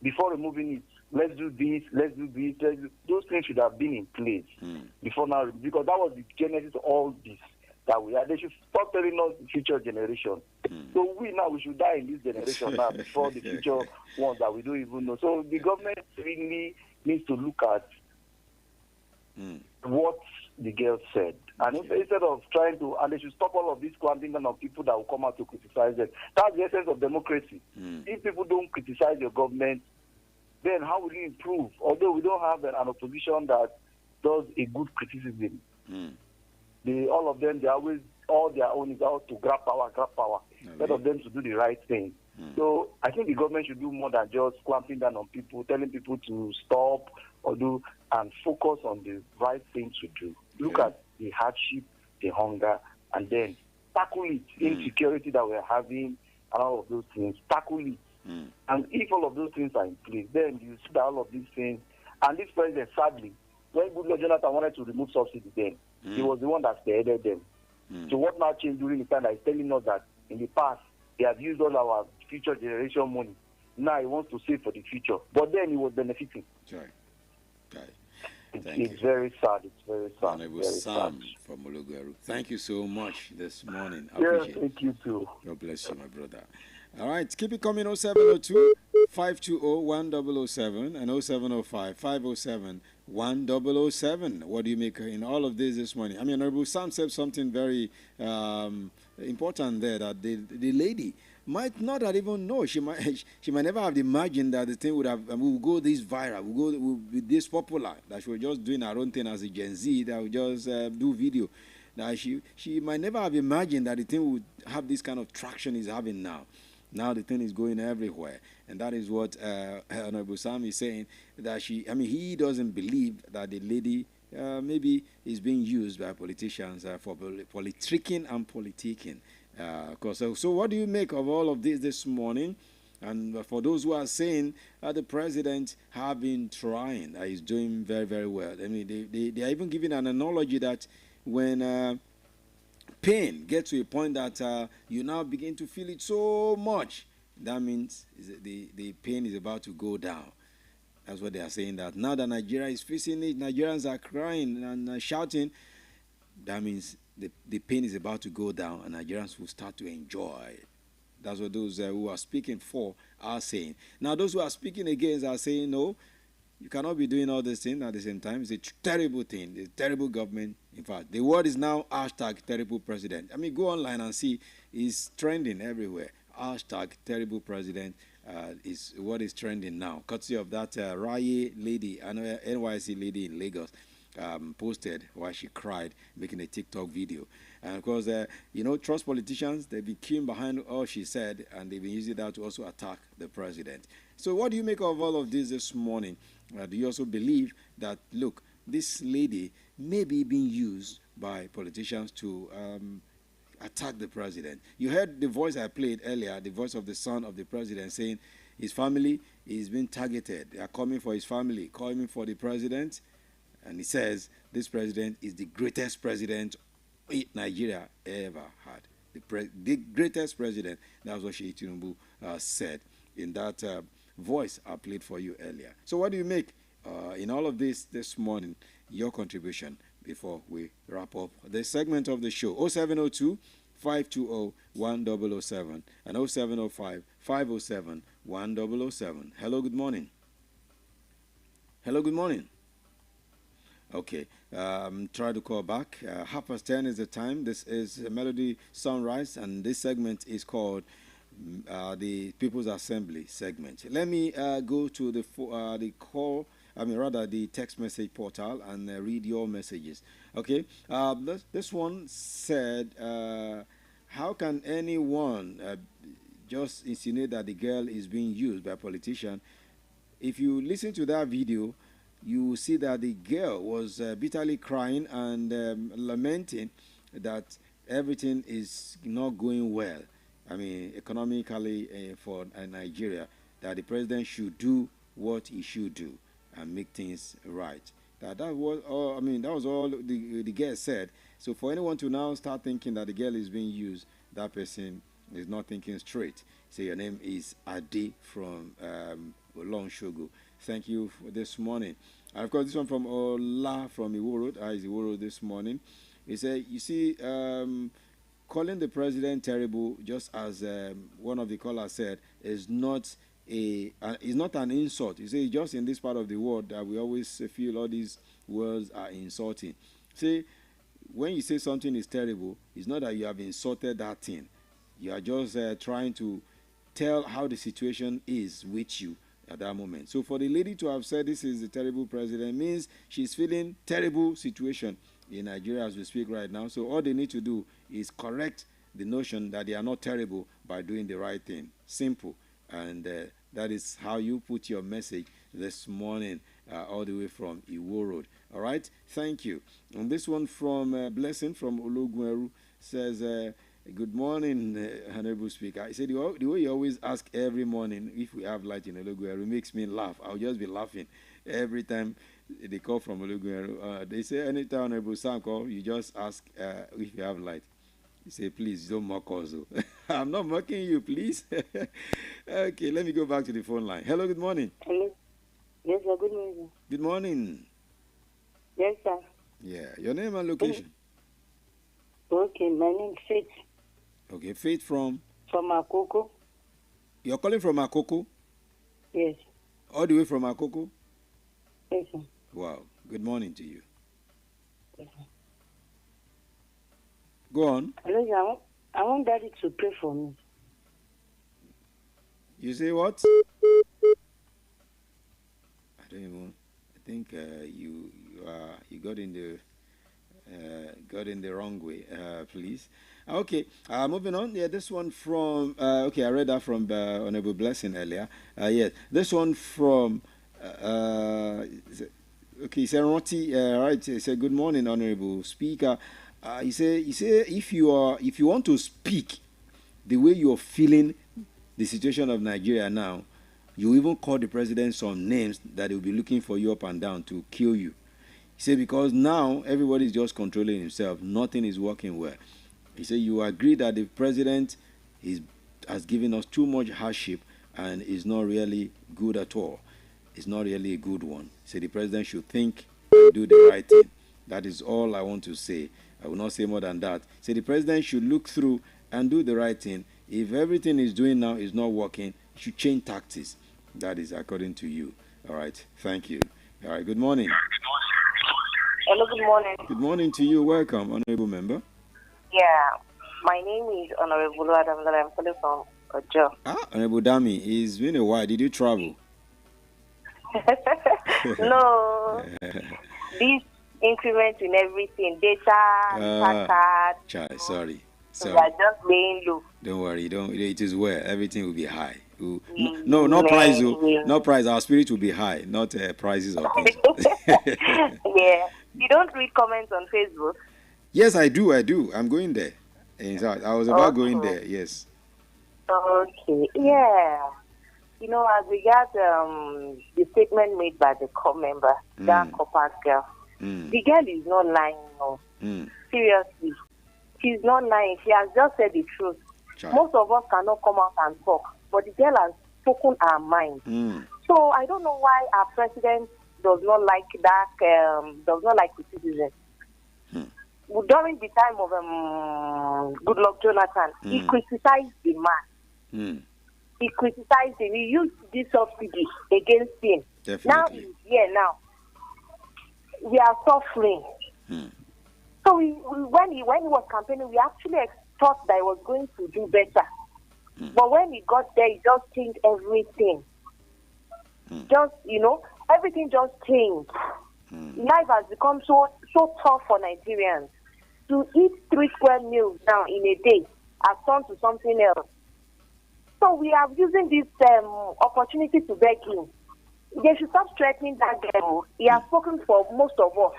Speaker 18: before removing it, let's do this, let's do this. Those things should have been in place before now, because that was the genesis of all this that we had. They should stop telling us the future generation. So we should die in this generation now before the future ones that we don't even know. So the government really needs to look at what the girl said. And instead of trying to, and they should stop all of this clamping down on people that will come out to criticize them. That's the essence of democracy. If people don't criticize your government, then how will you improve? Although we don't have an opposition that does a good criticism. All of them, they always, all their own is out to grab power, instead of them to do the right thing. So I think the government should do more than just clamping down on people, telling people to stop or do, and focus on the right thing to do. Look at the hardship the hunger, and then tackle it, insecurity that we're having, and all of those things, tackle it. And if all of those things are in place, then you see that all of these things, and this president, sadly, when Goodluck Jonathan wanted to remove subsidy then, he was the one that spearheaded them. So what now changed during the time that is telling us that in the past, they have used all our future generation money. Now he wants to save for the future. But then he was benefiting.
Speaker 7: Sorry. Okay.
Speaker 18: It's very sad. It's very sad.
Speaker 7: Honorable Sam from Olugweru. Thank you so much this morning. I
Speaker 18: Yes,
Speaker 7: appreciate it.
Speaker 18: thank you too.
Speaker 7: God bless you, my brother. All right, keep it coming. 0702 520 1007 and 0705 507 1007. What do you make in all of this morning? I mean, Honorable Sam said something very important there, that the lady might not have even know. She might never have imagined that the thing would go this viral, would be this popular, that she was just doing her own thing as a Gen Z, that would just do video. Now she might never have imagined that the thing would have this kind of traction it's having now. Now the thing is going everywhere, and that is what Honorable Sam is saying, that he doesn't believe that the lady maybe is being used by politicians for politicking and politicking. So what do you make of all of this morning? And for those who are saying the president have been trying, he's doing very, very well. I mean, they are even giving an analogy that when pain gets to a point that you now begin to feel it so much, that means the pain is about to go down. That's what they are saying, that now that Nigeria is facing it, Nigerians are crying and shouting, that means the pain is about to go down and Nigerians will start to enjoy. That's what those who are speaking for are saying. Now, those who are speaking against are saying, no, you cannot be doing all these things at the same time. It's a terrible thing. It's a terrible government. In fact, the word is now hashtag terrible president. I mean, go online and see. It's trending everywhere. Hashtag terrible president is what is trending now. Courtesy of that Raye lady, an NYC lady in Lagos, posted while she cried, making a TikTok video. And of course, trust politicians, they've been keen behind all she said, and they've been using that to also attack the president. So what do you make of all of this morning? Do you also believe that, look, this lady may be being used by politicians to attack the president? You heard the voice I played earlier, the voice of the son of the president, saying his family is being targeted. They are coming for his family, coming for the president. And he says this president is the greatest president Nigeria ever had. The greatest president. That's what Sheikh Tinubu said in that voice I played for you earlier. So what do you make in all of this morning? Your contribution before we wrap up this segment of the show. 0702 520 1007 and 0705 507 1007. Hello, good morning. Hello, good morning. Okay, try to call back. 10:30 is the time. This is Melody Sunrise, and this segment is called the People's Assembly segment. Let me go to the text message portal and read your messages. Okay, this one said, how can anyone just insinuate that the girl is being used by a politician? If you listen to that video, you see that the girl was bitterly crying and lamenting that everything is not going well. I mean, economically for Nigeria, that the president should do what he should do and make things right. That was all. I mean, that was all the girl said. So for anyone to now start thinking that the girl is being used, that person is not thinking straight. So your name is Adi from Long Shogo. Thank you for this morning. And of course, this one from Ola from Iwo Road. Is Iwo Road this morning. He said, you see, calling the president terrible, just as one of the callers said, is not an insult. You see, just in this part of the world that we always feel all these words are insulting. See, when you say something is terrible, it's not that you have insulted that thing. You are just trying to tell how the situation is with you at that moment. So for the lady to have said this is a terrible president means she's feeling terrible situation in Nigeria as we speak right now. So all they need to do is correct the notion that they are not terrible by doing the right thing. Simple. And that is how you put your message this morning. all the way from Iwo Road. All right, thank you. And this one from Blessing from Ologweru says, good morning, Honorable Speaker. I said, the way you always ask every morning if we have light in Ologweru makes me laugh. I'll just be laughing every time they call from Ologweru. They say, anytime Honorable Sam call, you just ask if you have light. You say, please don't mock us. I'm not mocking you, please. Okay, let me go back to the phone line. Hello, good morning.
Speaker 19: Hello. Yes, sir. Good morning.
Speaker 7: Good morning.
Speaker 19: Yes, sir.
Speaker 7: Yeah, your name and location.
Speaker 19: Okay, my name is Faith.
Speaker 7: Okay, Faith from?
Speaker 19: From Akoko.
Speaker 7: You're calling from Akoko?
Speaker 19: Yes.
Speaker 7: All the way from Akoko?
Speaker 19: Yes, sir.
Speaker 7: Wow, good morning to you.
Speaker 19: Yes, sir.
Speaker 7: Go on.
Speaker 19: Hello, sir. I want Daddy to pray for me.
Speaker 7: You say what? I don't even. I think you got in the wrong way. Please. Okay. Moving on. Yeah, this one from. Okay, I read that from Honorable Blessing earlier. Yes, this one from. Okay, Serenity. Right. He said, "Good morning, Honorable Speaker." He said, if you want to speak the way you're feeling the situation of Nigeria now, you even call the president some names that he'll be looking for you up and down to kill you. He said, because now everybody is just controlling himself. Nothing is working well. He said, you agree that the president has given us too much hardship and is not really good at all. It's not really a good one. He said, the president should think and do the right thing. That is all I want to say. I will not say more than that. Say the president should look through and do the right thing. If everything he's doing now is not working, he should change tactics. That is according to you. All right. Thank you. All right. Good morning.
Speaker 19: Hello, good morning.
Speaker 7: Good morning to you. Welcome, honorable member.
Speaker 19: Yeah, my name is Honorable Adam that I'm calling from Ojo.
Speaker 7: Honorable Dami, it's been a while. Did you travel?
Speaker 19: No. This increment in everything, data, card.
Speaker 7: Sorry.
Speaker 19: We are just laying low.
Speaker 7: Don't worry. It is well. Everything will be high. No price. No price. Our spirit will be high. Not prices or things.
Speaker 19: Yeah. You don't read comments on Facebook?
Speaker 7: Yes, I do. I'm going there. In fact, I was about going there. Yes.
Speaker 19: Okay. Yeah. You know, as regards the statement made by the member, that copper girl. The girl is not lying, no. Seriously. She's not lying. She has just said the truth. Most of us cannot come out and talk, but the girl has spoken her mind. So I don't know why our president does not like that, does not like criticism. During the time of Goodluck Jonathan, he criticized the man. He criticized him. He used this subsidy against him.
Speaker 7: Definitely.
Speaker 19: Now he's here now. We are suffering. So when he was campaigning, we actually thought that he was going to do better. But when he got there, he just changed everything. Just, everything just changed. Life has become so tough for Nigerians. To eat 3 square meals now in a day has turned to something else. So we are using this opportunity to beg him. They should stop threatening that girl. He has spoken for most of us.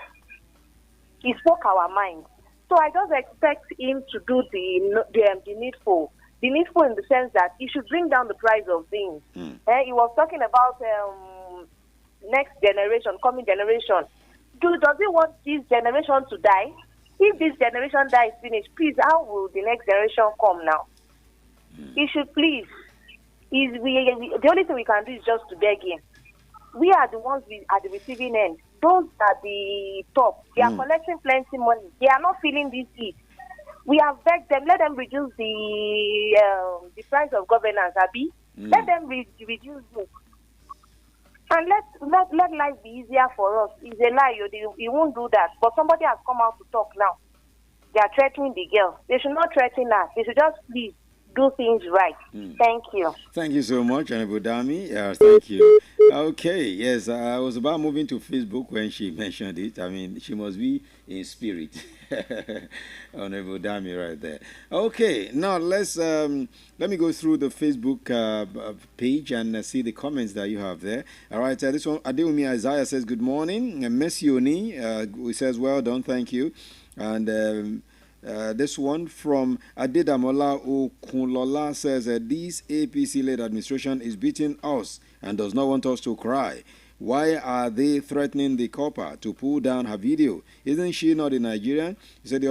Speaker 19: He spoke our mind. So I just expect him to do the needful. The needful in the sense that he should bring down the price of things. He was talking about next generation, coming generation. Does he want this generation to die? If this generation dies finished, please, how will the next generation come now? He should please. The only thing we can do is just to beg him. We are the ones at the receiving end. Those at the top, they are collecting plenty money. They are not feeling this heat. We have begged them, let them reduce the price of governance, Abi. Let them reduce it. And let life be easier for us. It's a lie, he won't do that. But somebody has come out to talk now. They are threatening the girl. They should not threaten her. They should just please do things right. Thank you.
Speaker 7: Thank you so much, Honorable Dami. Thank you. Okay, yes, I was about moving to Facebook when she mentioned it. I mean, she must be in spirit. Honorable Dami right there. Okay, now let me go through the Facebook page and see the comments that you have there. All right, this one, Adeumi Isaiah says, good morning. Messioni, who says, well done, thank you. And this one from Adedamola Okunlola says this APC-led administration is beating us and does not want us to cry. Why are they threatening the copper to pull down her video? Isn't she not a Nigerian? He said the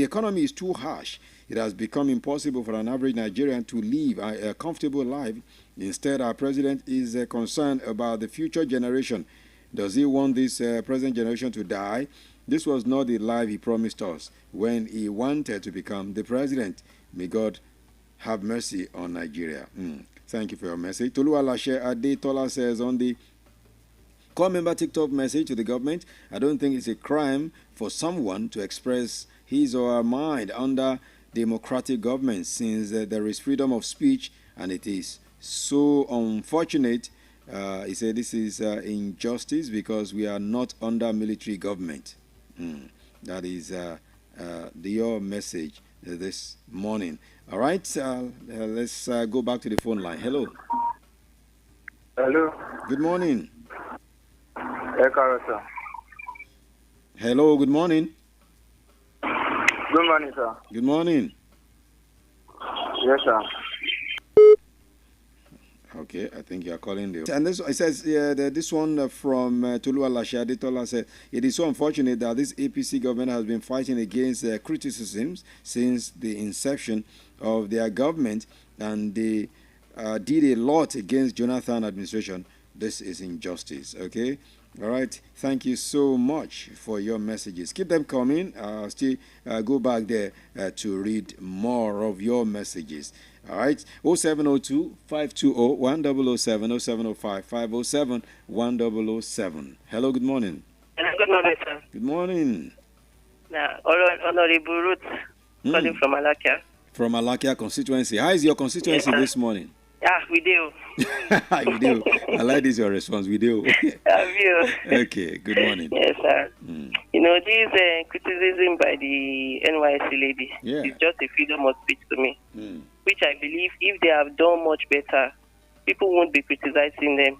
Speaker 7: economy is too harsh. It has become impossible for an average Nigerian to live a comfortable life. Instead, our president is concerned about the future generation. Does he want this present generation to die? This was not the life he promised us when he wanted to become the president. May God have mercy on Nigeria. Thank you for your message. Tolu Alashe Adetola says on the call member TikTok message to the government, I don't think it's a crime for someone to express his or her mind under democratic government since there is freedom of speech, and it is so unfortunate. He said this is injustice because we are not under military government. That is your message this morning. All right, let's go back to the phone line. Hello.
Speaker 13: Hello.
Speaker 7: Good morning.
Speaker 13: Sir.
Speaker 7: Hello, good morning.
Speaker 13: Good morning, sir.
Speaker 7: Good morning.
Speaker 13: Yes, sir.
Speaker 7: Okay, I think you are calling the... And this, it says, this one from Tolu Alashe Adetola said, it is so unfortunate that this APC government has been fighting against criticisms since the inception of their government, and they did a lot against Jonathan administration. This is injustice, okay? All right, thank you so much for your messages. Keep them coming. I'll still go back there to read more of your messages. All right, 0702 520 1007 0705 507 1007. Hello, good morning.
Speaker 20: Good morning, sir.
Speaker 7: Good morning.
Speaker 20: Honorable Ruth, calling from Alakia.
Speaker 7: From Alakia constituency. How is your constituency this morning?
Speaker 20: Yeah, we do.
Speaker 7: You do. I like this, your response. We do. Okay, good morning.
Speaker 20: Yes, sir. You know, this criticism by the NYC lady is just a freedom of speech to me, which I believe if they have done much better, people won't be criticizing them.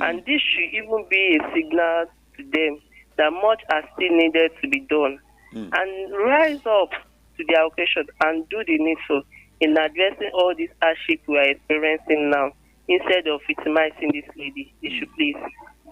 Speaker 20: And this should even be a signal to them that much are still needed to be done. And rise up to the occasion and do the needful in addressing all this hardship we are experiencing now, instead of victimizing this lady. They should please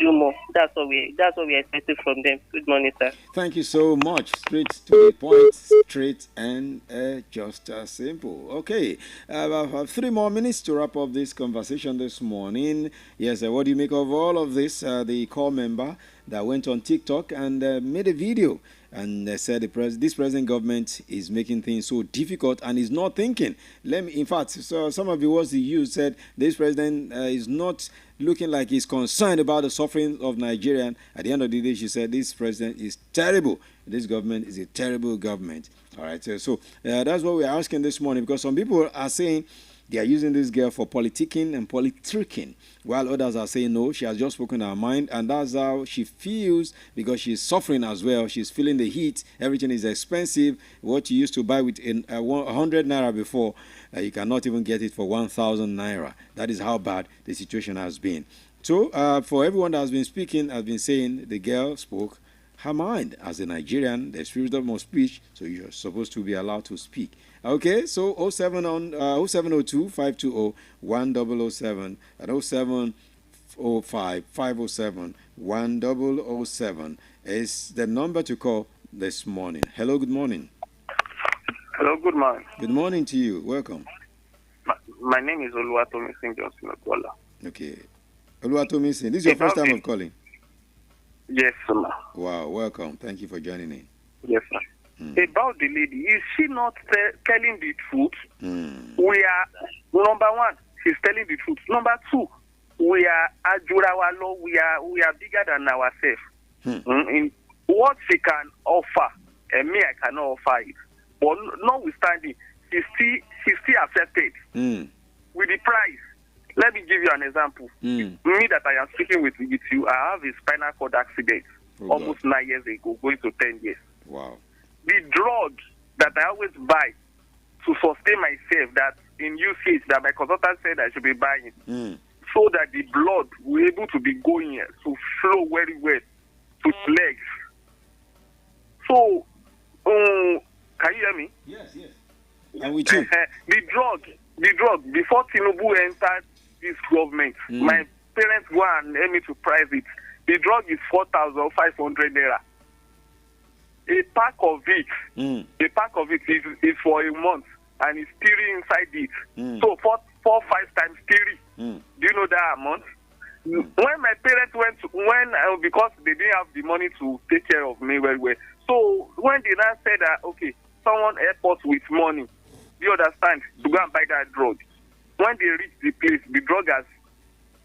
Speaker 20: do more. That's what we are expecting from them. Good morning, sir.
Speaker 7: Thank you so much. Straight to the point, straight and just simple. Okay, I have 3 more minutes to wrap up this conversation this morning. Yes, what do you make of all of this? The call member that went on TikTok and made a video and said this present government is making things so difficult and is not thinking. In fact, so some of the words he used said this president is not looking like he's concerned about the suffering of Nigerians. At the end of the day, she said this president is terrible. This government is a terrible government. All right, so that's what we're asking this morning, because some people are saying they are using this girl for politicking and politricking, while others are saying no, she has just spoken her mind, and that's how she feels, because she's suffering as well. She's feeling the heat. Everything is expensive. What you used to buy with 100 naira before, you cannot even get it for 1,000 naira. That is how bad the situation has been. So for everyone that has been speaking, has been saying the girl spoke her mind. As a Nigerian, there's freedom of speech, so you're supposed to be allowed to speak. Okay, so 0702 520 1007 and 0705 507 1007 is the number to call this morning. Hello, good morning.
Speaker 13: Hello, good morning.
Speaker 7: Good morning to you. Welcome.
Speaker 13: My name is Oluwatomi Singh Johnson Okwala.
Speaker 7: Okay. Oluwatomi Singh, this is your first time of calling?
Speaker 13: Yes, sir.
Speaker 7: Wow, welcome. Thank you for joining in.
Speaker 13: Yes, sir. About the lady, is she not telling the truth? We are, number one, she's telling the truth. Number two, we are Ajurawalo, we are bigger than ourselves. In what she can offer, and me, I cannot offer it. But notwithstanding, she still accepted with the price. Let me give you an example. Me that I am speaking with you, I have a spinal cord accident almost 9 years ago, going to 10 years.
Speaker 7: Wow.
Speaker 13: The drug that I always buy to sustain myself, that in usage that my consultant said I should be buying, so that the blood will be able to be going to flow very well to the legs. So, can you hear me?
Speaker 7: Yes. And with you.
Speaker 13: The drug, before Tinubu entered this government, my parents go and help me to price it. The drug is 4,500 naira. A pack of it is for a month, and it's 3 inside it. So 4, 5 times 3. Do you know that amount? When my parents went, because they didn't have the money to take care of me very well. So when they now said that, okay, someone help us with money, do you understand, to go and buy that drug? When they reach the place, the drug has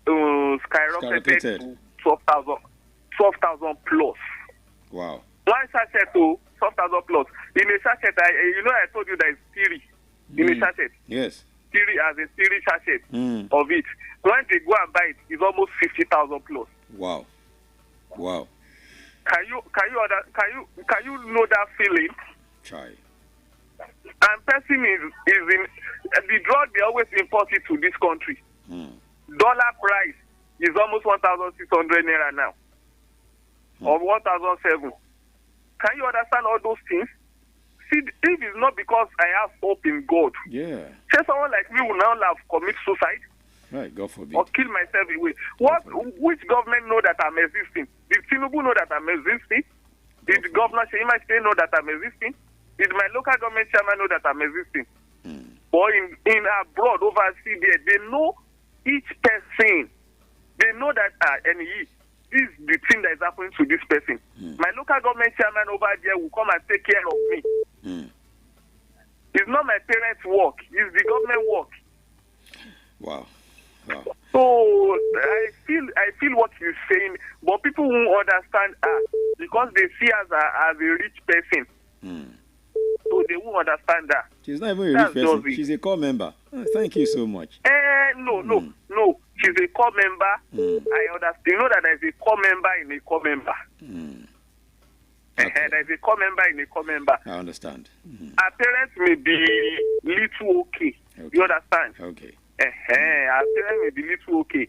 Speaker 13: skyrocketed to 12,000 plus.
Speaker 7: Wow.
Speaker 13: One sachet to 12,000 plus. In a sachet, I told you that it's theory. In a sachet.
Speaker 7: Yes.
Speaker 13: Theory as a theory sachet of it. When they go and buy it, it's almost 50,000 plus.
Speaker 7: Wow.
Speaker 13: Can you know that feeling?
Speaker 7: Try.
Speaker 13: And person is in the drug, they always import it to this country. Dollar price is almost 1,600 naira now, or 1,007. Can you understand all those things? See, if it's not because I have hope in God, say someone like me will now commit suicide,
Speaker 7: right? God forbid.
Speaker 13: Or kill myself away. Which government know that I'm existing? Did Tinubu know that I'm existing? Did the governor Sheima State know that I'm existing? Did my local government chairman know that I'm existing? Or in abroad, overseas, they know each person. They know that this is the thing that is happening to this person. My local government chairman over there will come and take care of me. It's not my parents' work. It's the government work.
Speaker 7: Wow.
Speaker 13: So I feel what you're saying, but people won't understand because they see us as a rich person. So they won't understand that.
Speaker 7: She's not even a rich person. She's a core member. Thank you so much.
Speaker 13: No. She's a core member. I understand. You know that there's a core member in a core member.
Speaker 7: Okay.
Speaker 13: There's a core member in a core member.
Speaker 7: I understand.
Speaker 13: Our parents may be little okay. You understand?
Speaker 7: Okay.
Speaker 13: Our parents may be little okay.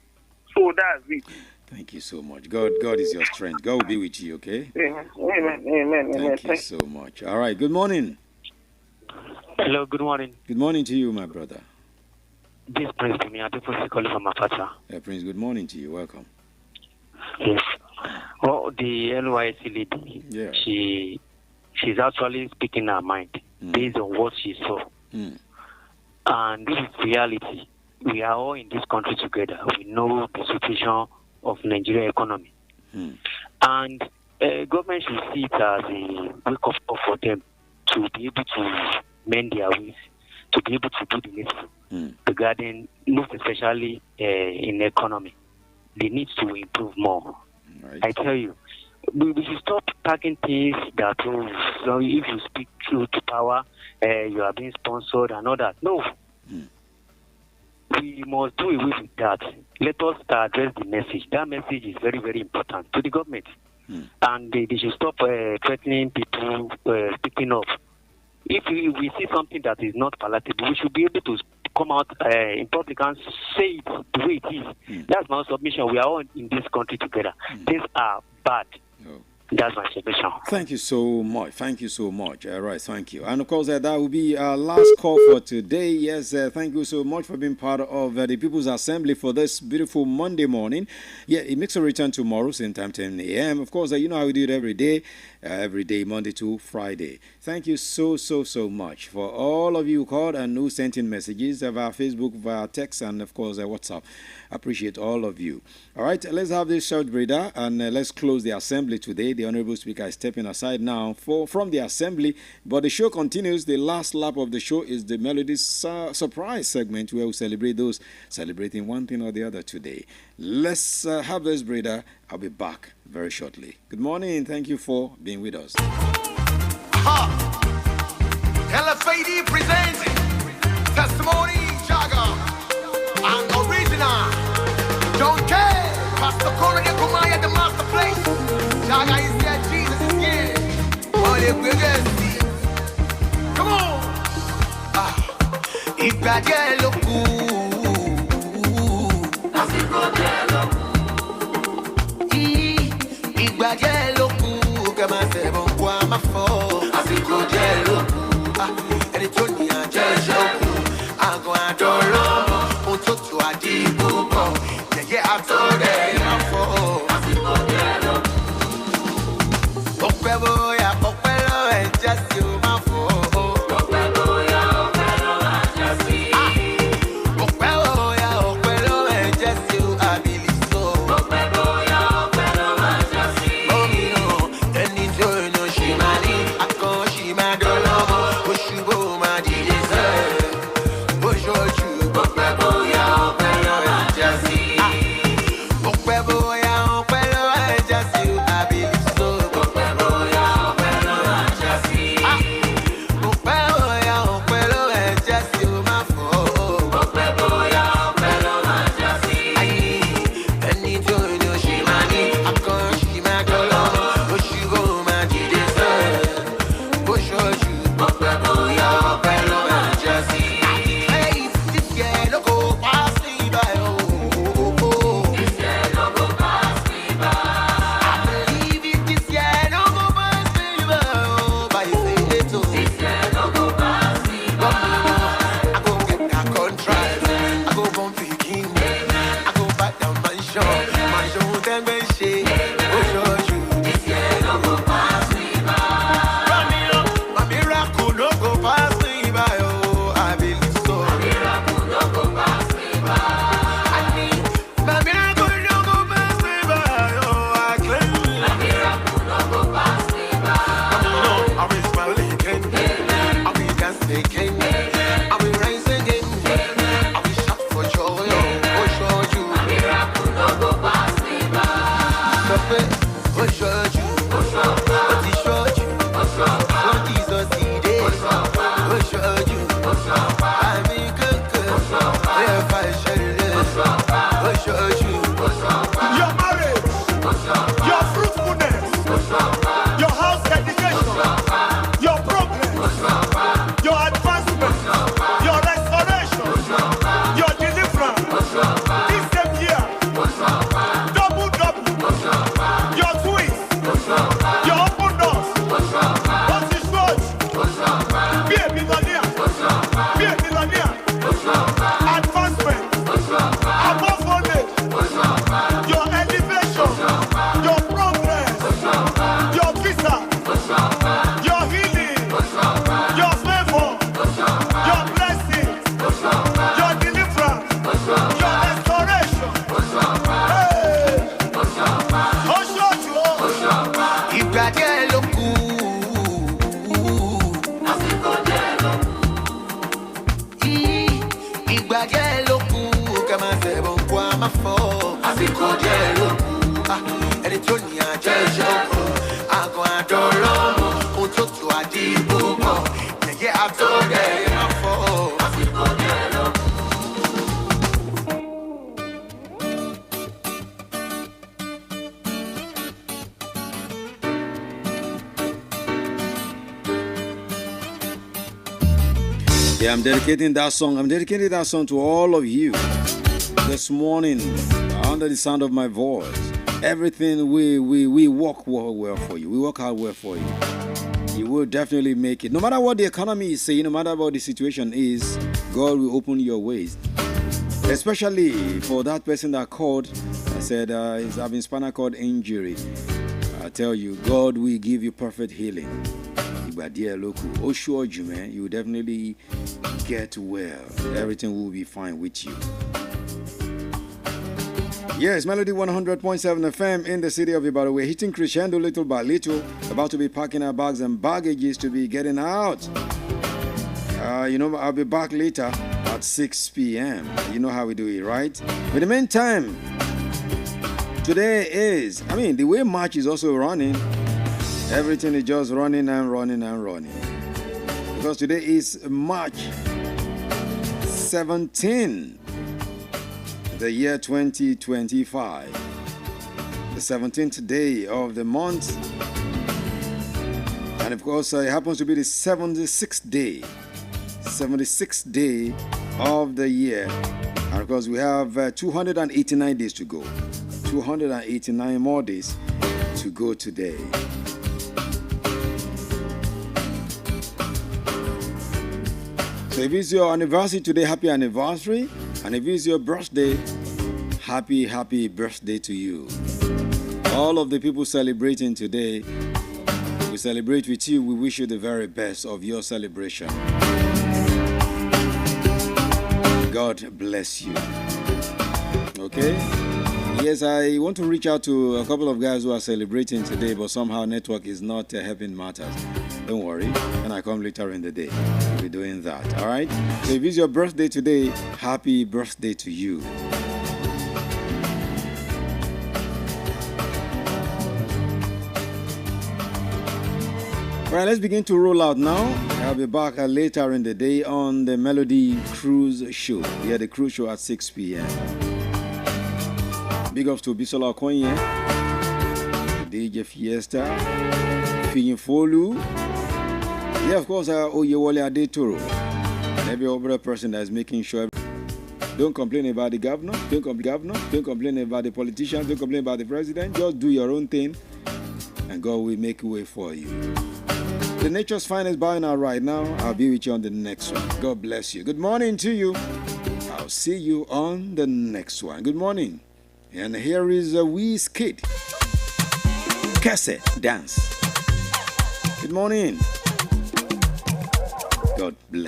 Speaker 13: So that's it.
Speaker 7: Thank you so much. God is your strength. God will be with you, okay?
Speaker 13: Amen.
Speaker 7: Thank you so much. All right, good morning.
Speaker 21: Hello, good morning.
Speaker 7: Good morning to you, my brother.
Speaker 21: This is Prince Bumi. People calling from Apata.
Speaker 7: Prince, good morning to you. Welcome.
Speaker 21: Yes. Well, the NYC lady, she's actually speaking her mind based on what she saw. And this is reality. We are all in this country together. We know the situation of Nigeria economy. And government should see it as a wake-up call for them to be able to mend their ways, to be able to do the needful regarding, most especially in economy. They need to improve more.
Speaker 7: Right.
Speaker 21: I tell you, we should stop packing things that, so if you speak truth to power, you are being sponsored and all that. No. We must do away with that. Let us address the message. That message is very, very important to the government. And they should stop threatening people speaking up. If we see something that is not palatable, we should be able to come out in public and say it the way it is. That's my submission. We are all in this country together. Things are bad. That's my submission.
Speaker 7: Thank you so much. All right, thank you. And of course, that will be our last call for today. Yes, thank you so much for being part of the People's Assembly for this beautiful Monday morning. Yeah, it makes a return tomorrow, same time, 10 a.m. Of course, you know how we do it every day, Monday to Friday. Thank you so much for all of you who called and who sent in messages via Facebook, via text, and of course, WhatsApp. I appreciate all of you. All right, let's have this short breather and let's close the assembly today. The Honorable Speaker is stepping aside now from the assembly, but the show continues. The last lap of the show is the Melody Surprise segment where we celebrate those celebrating one thing or the other today. Let's have this breather. I'll be back very shortly. Good morning. Thank you for being with us.
Speaker 22: LFAD presents
Speaker 3: Testimony, Jagger, and original. Don't care. Pastor Corey, the Kumaya, the master place. Jagger is here, Jesus is here. All the biggest. Come on. Ìgbà díẹ̀ ló kù. Àsìkò díẹ̀ ló kù. Ìgbà díẹ̀ ló kù. Kẹ́ máa ṣẹ̀bùn kó a máa fọ́. Àsìkò díẹ̀ ló kù. Ẹni tó ní àjẹ́ ìṣẹ́ òkú. Àgọ́ àdọ́rọ́. Ohun tó tù àdìbò bọ̀. Yẹ̀yẹ́ àtọ́rẹ́ máa fọ́. Àsìkò díẹ̀ ló kù. Ọpẹ́ bóyá ọpẹ́ lọ́wọ́ ẹ̀ jẹ́ sí o máa fọ́. Ọpẹ́ bóyá ọpẹ́ lọ́wọ́ ẹ̀ jẹ́ sí. Ọpẹ́ bóyá ọpẹ́ lọ́wọ́ ẹ̀ jẹ́ sí o àbílí so. Ọpẹ́ bóyá ọpẹ́ lọ́wọ́ ẹ̀ jẹ́ sí. Gómìnà ẹni tó iná ṣì máa ní akọ́ṣì máa dọ́lọ́mọ oṣù bó máa dìde sẹ́ẹ̀. Oṣooṣù ọpẹ́ bóyá ọpẹ́ lọ́wọ́ ẹ̀ jẹ́ sí. Ọpẹ́ bóyá ọpẹ́ lọ́wọ́ ẹ̀ jẹ́ sí o àbílí so. Ọpẹ́ bóyá ọpẹ́ lọ́wọ́ ẹ̀ jẹ́ sí. Ọpẹ́ bóyá ọpẹ́ lọ́wọ́ ẹ̀ jẹ́ sí o máa fọ́. Ọpẹ́ bóyá ọpẹ́ lọ́wọ́ ẹ̀ jẹ́ sí. Ẹni tó ní oṣù máa ní akọ́ṣì máa dọ́lọ́mọ oṣù bó máa dìde sẹ́ẹ̀. Oṣooṣù ọpẹ́ bóyá ọpẹ́ lọ́wọ́ ẹ̀ jẹ́ sí. This year no go pass me by, oh. This year no go pass me by. I believe it. This year no go pass me by, oh. By say it, oh. This year no go pass me by. I go get that contract. I go born picking. I go back down mansion. Mansion then be shake. Oh, sure you. This year no go pass me by. My miracle no go pass me by, oh. I believe so. My miracle no go pass me by. I need my miracle no go pass me by, oh. I claim my miracle no go pass me by. I will smile again. I will dance again. I will rise again. I will shout for joy, oh. Sure you. My miracle no go pass me by. Stop it. Oh, sure you. What is sure you? What is us today? Oh, sure you. I mean, good. If I should oh, sure you.
Speaker 9: Your marriage, your fruitfulness, your house dedication, your progress, your advancement, your restoration, your deliverance. This same year, double, your twins, your open doors. What is good? Be a millionaire. Be a millionaire. Advancement. Above knowledge. Your elevation. Your progress. Your visa. Your healing. Your favor. Your blessing. Your deliverance. Your restoration. Hey!
Speaker 3: Ìgbà díẹ̀ ló kù. Àsìkò díẹ̀ ló kù. Ìgbà díẹ̀ ló kù. Kẹ́ máa ṣẹ̀bùn kó a máa fọ́. Àsìkò díẹ̀ ló kù. Ẹni tó ní àjẹ́ ìṣẹ́ òkú. Àgọ́ àdọ́rọ́mọ. Ohun tó tù àdìbò bọ̀. Yẹ̀yẹ́ àtọ́rẹ́ máa fọ́. Àsìkò díẹ̀ ló kù.
Speaker 7: Yeah, I'm dedicating that song. I'm dedicating that song to all of you this morning under the sound of my voice. Everything we work well for you. We work hard well for you. You will definitely make it. No matter what the economy is saying, no matter what the situation is, God will open your ways. Especially for that person that called and said he's having spinal cord injury. I tell you, God will give you perfect healing. Oh, sure, you man, you will definitely get well. Everything will be fine with you. Yes, Melody 100.7 FM in the city of Ibadan. We're hitting crescendo little by little, about to be packing our bags and baggages to be getting out. I'll be back later at 6 p.m. You know how we do it, right? But in the meantime, today is, the way March is also running, everything is just running and running and running. Because today is March 17, the year 2025, the 17th day of the month, and of course it happens to be the 76th day of the year, and of course we have 289 days to go, 289 more days to go today. So if it's your anniversary today, happy anniversary. And if it's your birthday, happy birthday to you. All of the people celebrating today, we celebrate with you. We wish you the very best of your celebration. God bless you. Okay? Yes, I want to reach out to a couple of guys who are celebrating today, but somehow network is not helping matters. Don't worry, when I come later in the day, we'll be doing that, all right? So if it's your birthday today, happy birthday to you. All right, let's begin to roll out now. I'll be back later in the day on the Melody Cruise Show. Yeah, the cruise show at 6 p.m. Big ups to Bisola Okoye, DJ Fiesta, Folu. Yeah, of course, Oyewole Adetoro. And every other person that is making sure. Don't complain about the governor. Don't complain about the politicians. Don't complain about the president. Just do your own thing, and God will make a way for you. The Nature's Finest buying out right now. I'll be with you on the next one. God bless you. Good morning to you. I'll see you on the next one. Good morning. And here is a wee skit. Cassette dance. Good morning. God bless.